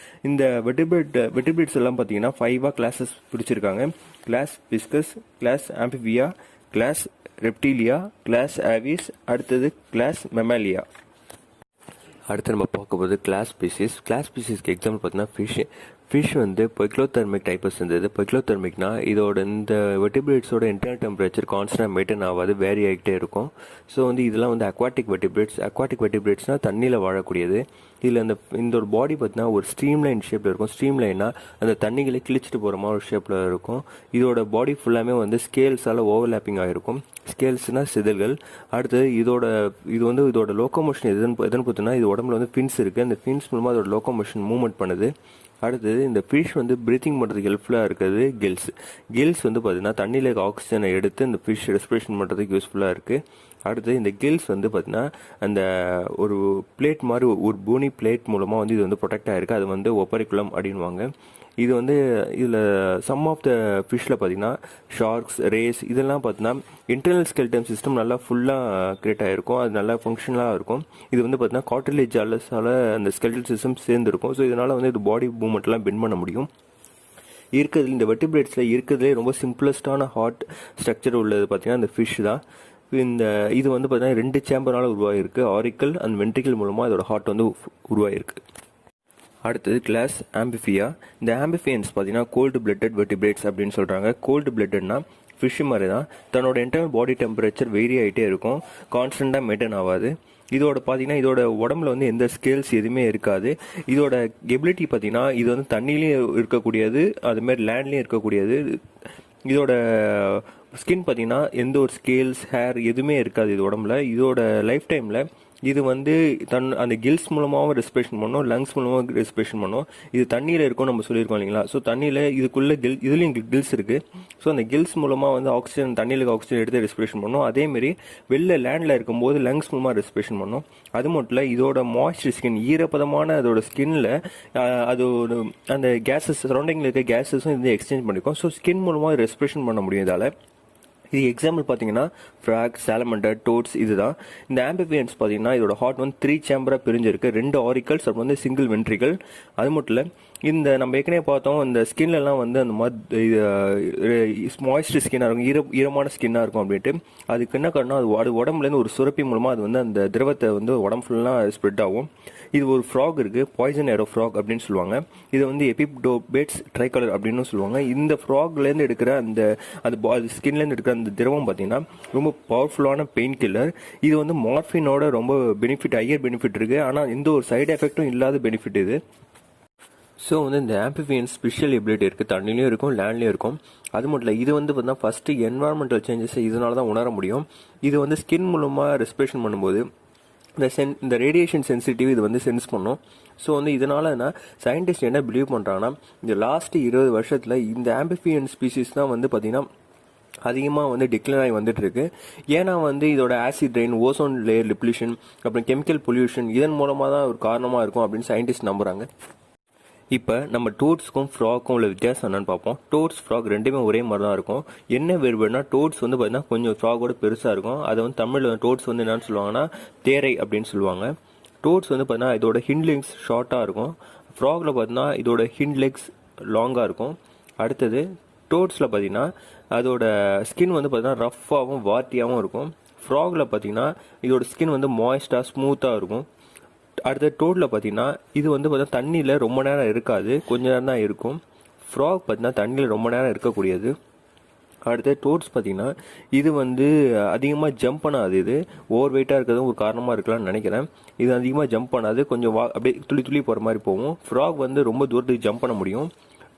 இந்த வெர்டிபிரேட்ஸ் எல்லாம் பார்த்தீங்கன்னா 5 கிளாஸஸ் பிரிச்சிருக்காங்க. Class pisces, class amphibia, class reptilia, class aves, அடுத்தது கிளாஸ் மெமாலியா. அடுத்து நம்ம பார்க்க போது கிளாஸ் ஸ்பீசிஸ்க்கு எக்ஸாம்பிள் பார்த்தீங்கன்னா ஃபிஷ் வந்து பொய்க்ளோதெர்மிக் டைப்பஸ் இருந்தது. பொய்க்ளோதெர்மிக்னா இதோட இந்த வெர்டிபிரேட்ஸோட இன்டர்னல் டெம்பரேச்சர் கான்ஸ்டன்ட் மெயின்டைன் ஆகாது, வேரி ஆகிட்டே இருக்கும். ஸோ வந்து இதெல்லாம் வந்து அக்வாட்டிக் வெர்டிபிரேட்ஸ்னால் தண்ணியில் வாழக்கூடியது. இதில் இந்த ஒரு பாடி பார்த்தீங்கன்னா ஒரு ஸ்ட்ரீம்லைன் ஷேப்பில் இருக்கும். ஸ்ட்ரீம்லைன்னா அந்த தண்ணிகளை கிழிச்சிட்டு போகிற மாதிரி ஒரு ஷேப்பில் இருக்கும். இதோட பாடி ஃபுல்லாமே வந்து ஸ்கேல்ஸால் ஓவர்லேப்பிங் ஆகிருக்கும். ஸ்கேல்ஸ்னால் சிதல்கள். அடுத்து இதோட லோக்கோமோஷன் எதுன்னு பார்த்தீங்கன்னா இது உடம்புல வந்து ஃபின்ஸ் இருக்குது. அந்த ஃபின்ஸ் மூலமாக அதோட லோக்கோமோஷன் மூவ்மெண்ட் பண்ணுது. அடுத்தது இந்த ஃபிஷ் வந்து ப்ரீத்திங் பண்ணுறதுக்கு ஹெல்ப்ஃபுல்லாக இருக்கிறது கில்ஸ் வந்து பார்த்தீங்கன்னா தண்ணியில் இருக்க ஆக்சிஜனை எடுத்து இந்த ஃபிஷ் ரெஸ்பிரேஷன் பண்ணுறதுக்கு யூஸ்ஃபுல்லாக இருக்குது. அடுத்து இந்த கில்ஸ் வந்து பார்த்தீங்கன்னா அந்த ஒரு பிளேட் மாதிரி ஒரு பூனி பிளேட் மூலமாக வந்து இது வந்து ப்ரொடெக்ட் ஆகிருக்கு. அது வந்து ஒப்பரிக்குலம் அப்படின்வாங்க. இது வந்து இதில் சம் ஆஃப் த ஃபிஷ்ஷில் பார்த்தீங்கன்னா ஷார்க்ஸ், ரேஸ் இதெல்லாம் பார்த்தீங்கன்னா இன்டர்னல் ஸ்கெல்டன் சிஸ்டம் நல்லா ஃபுல்லாக கிரியேட் ஆகிருக்கும். அது நல்லா ஃபங்க்ஷனலாக இருக்கும். இது வந்து பார்த்தீங்கன்னா கார்டிலேஜாலஸால் அந்த ஸ்கெல்டன் சிஸ்டம் சேர்ந்துருக்கும். ஸோ இதனால் வந்து இது பாடி மூவ்மெண்ட்லாம் பெண்ட் பண்ண முடியும். இந்த வெர்டிபிரேட்ஸில் இருக்கிறதுலே ரொம்ப சிம்பிளஸ்டான ஹார்ட் ஸ்ட்ரக்சர் உள்ளது பார்த்தீங்கன்னா இந்த ஃபிஷ் தான். இது வந்து பார்த்தீங்கன்னா 2 சேம்பரால் உருவாகிருக்கு. ஆரிக்கல் அண்ட் வென்ட்ரிக்கல் மூலமாக இதோட ஹார்ட் வந்து உருவாகிருக்கு. அடுத்தது கிளாஸ் ஆம்பிஃபியா. இந்த ஆம்பிஃபியன்ஸ் பார்த்தீங்கன்னா கோல்டு பிளட்டட் வெர்டிபிரேட்ஸ் அப்படின்னு சொல்கிறாங்க. கோல்டு பிளட்டட்னா ஃபிஷ் மாதிரி தான் தன்னோட இன்டர்னல் பாடி டெம்பரேச்சர் வேரி ஆகிட்டே இருக்கும், கான்ஸ்டண்ட்டாக மெயின்டைன் ஆகாது. இதோட உடம்புல வந்து எந்த ஸ்கேல்ஸ் எதுவுமே இருக்காது. இதோட எபிலிட்டி பார்த்தீங்கன்னா இது வந்து தண்ணிலையும் இருக்கக்கூடியது, அதுமாரி லேண்ட்லேயும் இருக்கக்கூடியது. இதோட ஸ்கின் பார்த்தீங்கன்னா எந்த ஒரு ஸ்கேல்ஸ், ஹேர் எதுவுமே இருக்காது இது உடம்புல. இதோட லைஃப் டைமில் இது வந்து அந்த கில்ஸ் மூலமாகவும் ரெஸ்பிரேஷன் பண்ணும், லங்ஸ் மூலமாக ரெஸ்பிரேஷன் பண்ணும். இது தண்ணியில் இருக்கும் நம்ம சொல்லியிருக்கோம் இல்லைங்களா. ஸோ தண்ணியில் இதுக்குள்ளே இதுலேயும் கில்ஸ் இருக்குது. ஸோ அந்த கில்ஸ் மூலமாக வந்து ஆக்சிஜன், தண்ணியில் ஆக்சிஜன் எடுத்து ரெஸ்பிரேஷன் பண்ணும். அதேமாரி லேண்டில் இருக்கும்போது லங்ஸ் மூலமாக ரெஸ்பிரேஷன் பண்ணும். அது மட்டும் இல்லை, இதோட மாய்ஸ்சர் ஸ்கின், ஈரப்பதமான அதோட ஸ்கின்னில் அந்த கேஸஸ், சரௌண்டிங்கில் இருக்க கேஸஸும் இது எக்ஸ்சேஞ்ச் பண்ணிக்கும். ஸோ ஸ்கின் மூலமாக ரெஸ்பிரேஷன் பண்ண முடியும் இதால். இது எக்ஸாம்பிள் பார்த்தீங்கன்னா ஃப்ராக், சாலமண்டர், டோட்ஸ் இதுதான். இந்த ஆம்பிபியன்ஸ் பார்த்தீங்கன்னா இதோட ஹார்ட் வந்து 3 சேம்பராக பிரிஞ்சிருக்கு. 2 ஆரிக்கல்ஸ், அப்புறம் வந்து சிங்கிள் வென்ட்ரிக்கல். அது மட்டும் இல்லை, இந்த நம்ம ஏற்கனவே பார்த்தோம் இந்த ஸ்கின்லலாம் வந்து அந்த மாதிரி மாய்ஸ்டர் ஸ்கின்னாக இருக்கும், ஈரமான ஸ்கின்னாக இருக்கும் அப்படின்ட்டு. அதுக்கு என்ன காரணம், அது உடம்புலேருந்து ஒரு சுரப்பி மூலமாக அது வந்து அந்த திரவத்தை வந்து உடம்பு ஃபுல்லாக ஸ்ப்ரெட் ஆகும். இது ஒரு ஃப்ராக் இருக்குது, பாய்சன் ஏரோ ஃப்ராக் அப்படின்னு சொல்லுவாங்க. இதை வந்து எபிப்டோபேட்ஸ் ட்ரைகலர் அப்படின்னு சொல்லுவாங்க. இந்த ஃப்ராக்லேருந்து எடுக்கிற அது ஸ்கின்லேருந்து எடுக்கிற அந்த திரவம் பார்த்தீங்கன்னா ரொம்ப பவர்ஃபுல்லான பெயின் கில்லர். இது வந்து மார்ஃபினோட ரொம்ப ஹையர் பெனிஃபிட் இருக்குது. ஆனால் எந்த ஒரு சைடு எஃபெக்டும் இல்லாத பெனிஃபிட் இது. ஸோ வந்து இந்த ஆம்பிஃபியன் ஸ்பெஷல் எபிலிட்டி இருக்குது, தண்ணிலையும் இருக்கும் லேண்ட்லேயும் இருக்கும். அது மட்டும் இல்லை, இது வந்து பார்த்தீங்கன்னா ஃபஸ்ட்டு என்வாரன்மெண்டல் சேஞ்சஸ் இதனால தான் உணர முடியும். இது வந்து ஸ்கின் மூலமாக ரெஸ்பிரேஷன் பண்ணும்போது இந்த ரேடியேஷன் சென்சிட்டிவ் இது வந்து சென்ஸ் பண்ணும். ஸோ வந்து இதனால என்ன சயின்டிஸ்ட் என்ன பிலீவ் பண்ணுறாங்கன்னா, இந்த லாஸ்ட் 20 வருஷத்தில் இந்த ஆம்பிஃபியன் ஸ்பீசிஸ் தான் வந்து பார்த்தீங்கன்னா அதிகமாக வந்து டிக்ளைன் ஆகி வந்துட்டு இருக்கு. ஏன்னா வந்து இதோட ஆசிட் ரெயின், ஓசோன் லேயர் டிப்ளூஷன், அப்புறம் கெமிக்கல் பொல்யூஷன் இதன் மூலமாக தான் ஒரு காரணமாக இருக்கும் அப்படின்னு சயின்டிஸ்ட் நம்புறாங்க. இப்போ நம்ம டோட்ஸ்க்கும் ஃப்ராக்கும் உள்ள வித்தியாசம் என்னன்னு பார்ப்போம். டோட்ஸ் ஃப்ராக் ரெண்டுமே ஒரே மாதிரி தான் இருக்கும். என்ன வேறுபடுனா டோட்ஸ் வந்து பார்த்தீங்கன்னா கொஞ்சம் ஃப்ராகோட பெருசாக இருக்கும். அதை வந்து தமிழில் டோட்ஸ் வந்து என்னன்னு சொல்லுவாங்கன்னா தேரை அப்படின்னு சொல்லுவாங்க. டோட்ஸ் வந்து பார்த்தீங்கன்னா இதோட ஹிண்ட் லெக்ஸ் ஷார்ட்டாக இருக்கும். ஃப்ராகில் பார்த்தீங்கன்னா இதோட ஹிண்ட் லெக்ஸ் லாங்காக இருக்கும். அடுத்தது டோட்ஸில் பார்த்தீங்கன்னா அதோட ஸ்கின் வந்து பார்த்தீங்கன்னா ரஃப்பாகவும் வார்த்தியாகவும் இருக்கும். ஃப்ராகில் பார்த்தீங்கன்னா இதோட ஸ்கின் வந்து மாய்ஸ்டாக ஸ்மூத்தாக இருக்கும். அடுத்த டோட்டில் பார்த்தீங்கன்னா இது வந்து பார்த்தீங்கன்னா தண்ணியில் ரொம்ப நேரம் இருக்காது, கொஞ்ச நேரம் தான் இருக்கும். ஃப்ராக் பார்த்தீங்கன்னா தண்ணியில் ரொம்ப நேரம் இருக்கக்கூடியது. அடுத்த டோட்ஸ் பார்த்தீங்கன்னா இது வந்து அதிகமாக ஜம்ப் பண்ணாது. இது ஓவர் வெயிட்டாக இருக்கிறதும் ஒரு காரணமாக இருக்கலாம்னு நினைக்கிறேன். இது அதிகமாக ஜம்ப் பண்ணாது, கொஞ்சம் அப்படியே துளி துளி போகிற மாதிரி போகும். ஃப்ராக் வந்து ரொம்ப தூரத்துக்கு ஜம்ப் பண்ண முடியும்.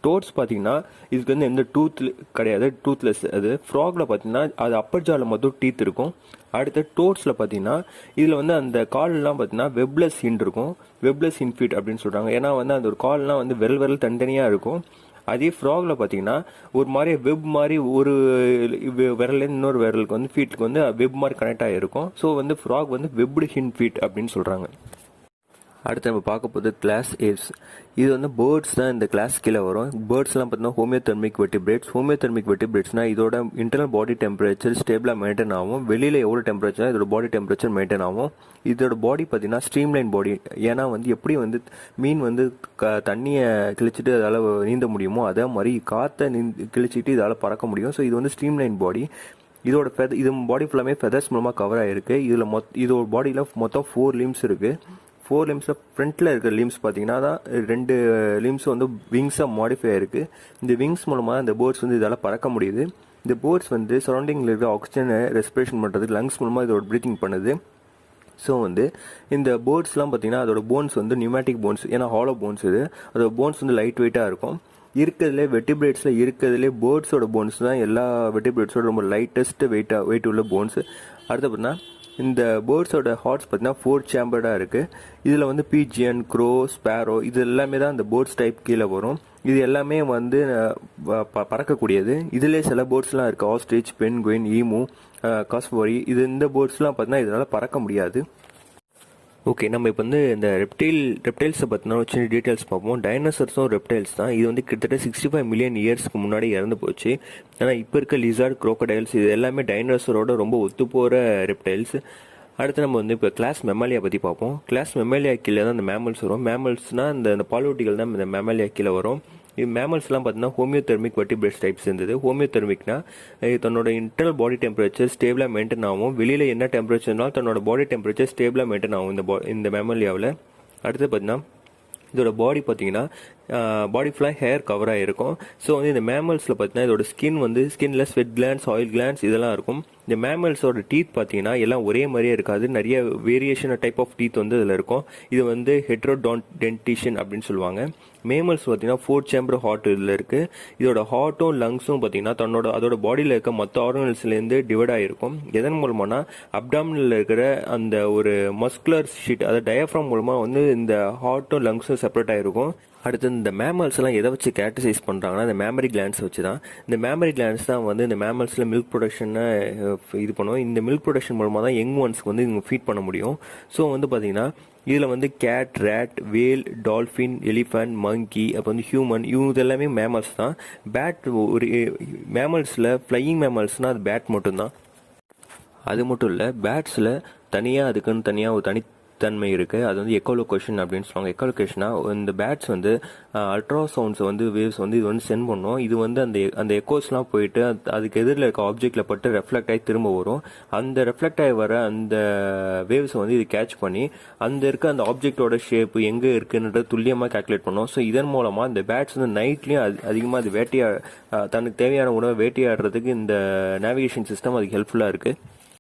டோட்ஸ் பார்த்தீங்கன்னா இதுக்கு வந்து எந்த டூத் கிடையாது, டூத்லெஸ். அது ஃப்ராகில் பார்த்தீங்கன்னா அது அப்பர் ஜாவில் மட்டும் டீத் இருக்கும். அடுத்து டோட்ஸில் பார்த்தீங்கன்னா இதில் வந்து அந்த கால்லாம் பார்த்தீங்கன்னா வெப்லெஸ் ஹிண்ட் இருக்கும். வெப்லெஸ் இன்ஃபீட் அப்படின்னு சொல்கிறாங்க. ஏன்னா வந்து அந்த ஒரு கால்லாம் வந்து விரல் தனித்தனியாக இருக்கும். அதே ஃப்ராகில் பார்த்தீங்கன்னா ஒரு மாதிரி வெப் மாதிரி ஒரு விரலேருந்து இன்னொரு விரலுக்கு வந்து ஃபீட்டுக்கு வந்து வெப் மாதிரி கனெக்ட் ஆகிருக்கும். ஸோ வந்து ஃப்ராக் வந்து வெப்டு ஹிண்ட் ஃபீட் அப்படின்னு சொல்கிறாங்க. அடுத்து நம்ம பார்க்க போது கிளாஸ் ஏவ்ஸ். இது வந்து பேர்ட்ஸ் தான் இந்த கிளாஸ் கீழே வரும். பேர்ட்ஸ்லாம் பார்த்தீங்கன்னா ஹோமியோதெர்மிக் வெர்டிபிரேட்ஸ். ஹோமியோதெர்மிக் வெர்டிபிரேட்ஸ்னா இதோட இன்டர்னல் பாடி டெம்பரேச்சர் ஸ்டேபிளாக மெயின்டைன் ஆகும். வெளியில் எவ்வளோ டெம்பரேச்சர் இதோட பாடி டெம்பரேச்சர் மெயின்டைன் ஆகும். இதோட பாடி பார்த்தீங்கன்னா ஸ்ட்ரீம்லைன் பாடி. ஏன்னா வந்து எப்படி வந்து மீன் வந்து தண்ணியை கிழிச்சிட்டு அதால் நீந்த முடியுமோ அதே மாதிரி காற்றை கிழிச்சிட்டு இதால் பறக்க முடியும். ஸோ இது வந்து ஸ்ட்ரீம்லைன் பாடி. இது பாடி ஃபுல்லாமே ஃபெதர்ஸ் மூலமாக கவர் ஆகிருக்கு. இதில் இதோட பாடியில் மொத்தம் 4 லிம்ஸ் இருக்குது. 4 லிம்ஸில் ஃப்ரண்ட்டில் இருக்கிற லிம்ஸ் பார்த்தீங்கன்னா தான் 2 லிம்ஸ் வந்து விங்ஸாக மாடிஃபை ஆகிருக்கு. இந்த விங்ஸ் மூலமாக இந்த பேர்ட்ஸ் வந்து இதால் பறக்க முடியுது. இந்த பேர்ட்ஸ் வந்து சரௌண்டிங்கில் இருக்கிற ஆக்சிஜனை ரெஸ்பிரேஷன் பண்ணுறதுக்கு லங்ஸ் மூலமாக இதோட ப்ரீத்திங் பண்ணுது. ஸோ வந்து இந்த பேர்ட்ஸ்லாம் பார்த்தீங்கன்னா அதோட போன்ஸ் வந்து நியூமேட்டிக் போன்ஸ், ஏன்னா ஹாலோ போன்ஸ் இது. அதோட போன்ஸ் வந்து லைட் வெயிட்டாக இருக்கும். இருக்கிறதுலே வெர்டிபிரேட்ஸில் இருக்கிறதுலே பேர்ட்ஸோட போன்ஸ் தான் எல்லா வெர்டிபிரேட்ஸோட ரொம்ப லைட்டஸ்ட் வெயிட் உள்ள போன்ஸ். அடுத்து பார்த்தீங்கன்னா இந்த பேர்ட்ஸோட ஹார்ட்ஸ் பார்த்தீங்கன்னா 4 சேம்பர்டாக இருக்குது. இதில் வந்து பீஜியன், க்ரோ, ஸ்பேரோ இது எல்லாமே தான் இந்த பேர்ட்ஸ் டைப் கீழே வரும். இது எல்லாமே வந்து பறக்கக்கூடியது. இதிலே சில பேர்ட்ஸ்லாம் இருக்குது, ஆஸ்ட்ரிச், பென்குயின், ஈமு, காஸ்போரி. இந்த பேர்ட்ஸ்லாம் பார்த்தீங்கன்னா இதனால் பறக்க முடியாது. ஓகே, நம்ம இப்போ வந்து இந்த ரெப்டைல்ஸை பற்றின சின்ன டீட்டெயில்ஸ் பார்ப்போம். டைனோசர்ஸும் ரெப்டைல்ஸ் தான். இது வந்து கிட்டத்தட்ட 65 மில்லியன் இயர்ஸ்க்கு முன்னாடி இறந்து போச்சு. ஆனால் இப்போ இருக்க லிசார்ட், குரோக்கடைல்ஸ் இது எல்லாமே டைனோசரோட ரொம்ப ஒத்து போகிற ரெப்டைல்ஸ். அடுத்து நம்ம வந்து இப்போ கிளாஸ் மெமாலியா பற்றி பார்ப்போம். கிளாஸ் மெமாலியா கீழே தான் இந்த மேமல்ஸ் வரும். மேமல்ஸ்னால் இந்த பாலூட்டிகள் தான் இந்த மெமாலியா கீழே வரும். இது மேமல்ஸ்லாம் பார்த்தீங்கன்னா ஹோமியோதெர்மிக் வெர்டிபிரேட்ஸ் டைப்ஸ் இருந்தது. ஹோமியோதெர்மிக்னா தன்னோட இன்டர்னல் பாடி டெம்பரேச்சர் ஸ்டேபிளாக மெயின்டைன் ஆகும். வெளியில் என்ன டெம்பரேச்சர்னாலும் தன்னோட பாடி டெம்பரேச்சர் ஸ்டேபிளாக மெயின்டைன் ஆகும் இந்த மேமலியாவில். அடுத்து பார்த்தீங்கன்னா இதோட பாடி பார்த்தீங்கன்னா பாடி ஃபுல்லாக ஹேர் கவர் ஆகிருக்கும். ஸோ வந்து இந்த மேமல்ஸில் பார்த்தீங்கன்னா இதோட ஸ்கின்ல ஸ்வெட் கிளான்ஸ், ஆயில் கிளான்ஸ் இதெல்லாம் இருக்கும். இந்த மேமல்ஸோட டீத் பார்த்தீங்கன்னா எல்லாம் ஒரே மாதிரியே இருக்காது. நிறைய வேரியேஷன் டைப் ஆஃப் டீத் வந்து இதில் இருக்கும். இது வந்து ஹெட்ரோடென்டிஷன் அப்படின்னு சொல்லுவாங்க. மேமல்ஸ் பார்த்தீங்கன்னா 4 சேம்பர் ஹார்ட் இதில் இருக்குது. இதோட ஹார்ட்டும் லங்ஸும் பார்த்தீங்கன்னா அதோட பாடியில் இருக்க மற்ற ஆர்கன்ஸ்லேருந்து டிவைட் ஆகிருக்கும். எதன் மூலமானா அப்டாமினில் இருக்கிற அந்த ஒரு மஸ்குலர் ஷீட், அதாவது டயஃப்ராம் மூலமாக வந்து இந்த ஹார்ட்டும் லங்ஸும் செப்பரேட் ஆகிருக்கும். அடுத்து இந்த மேமல்ஸ் எல்லாம் எதை வச்சு கேரக்டரைஸ் பண்ணுறாங்கன்னா இந்த மேமரி கிளான்ஸ் வச்சு தான். இந்த மேமரி கிளான்ஸ் தான் வந்து இந்த மேமல்ஸில் மில்க் ப்ரொடக்ஷனை இது பண்ணுவோம். இந்த மில்க் ப்ரொடக்ஷன் மூலமாக தான் யங் ஒன்ஸ்க்கு வந்து இவங்க ஃபீட் பண்ண முடியும். ஸோ வந்து பார்த்தீங்கன்னா இதில் வந்து கேட், ரேட், வேல், டால்ஃபின், எலிஃபண்ட், மங்கி, அப்போ வந்து ஹியூமன் இது எல்லாமே மேமல்ஸ் தான். பேட் ஒரு மேமல்ஸில் ஃப்ளையிங் மேமல்ஸ்னால் அது பேட் மட்டும்தான். அது மட்டும் இல்லை, பேட்ஸில் அதுக்குன்னு தனியாக ஒரு தனித்தன்மை இருக்குது. அது வந்து எக்கோலொகேஷன் அப்படின்னு சொல்லுவாங்க. எக்கோலொகேஷனாக இந்த பேட்ஸ் வந்து அல்ட்ராசவுண்ட்ஸ் வந்து வேவ்ஸ் வந்து இது வந்து சென்ட் பண்ணும். இது வந்து அந்த எக்கோஸ்லாம் போயிட்டு அதுக்கு எதிரில் இருக்க ஆப்ஜெக்டில் பட்டு ரெஃப்ளெக்ட் ஆகி திரும்ப வரும். அந்த ரெஃப்ளெக்ட் ஆகி வர அந்த வேவ்ஸை வந்து இது கேட்ச் பண்ணி அந்த ஆப்ஜெக்டோட ஷேப் எங்கே இருக்குன்றத துல்லியமாக கால்குலேட் பண்ணும். ஸோ இதன் மூலமாக இந்த பேட்ஸ் வந்து நைட்லேயும் அதிகமாக அது தனக்கு தேவையான உணவை வேட்டையாடுறதுக்கு இந்த நேவிகேஷன் சிஸ்டம் அதுக்கு ஹெல்ப்ஃபுல்லாக இருக்குது.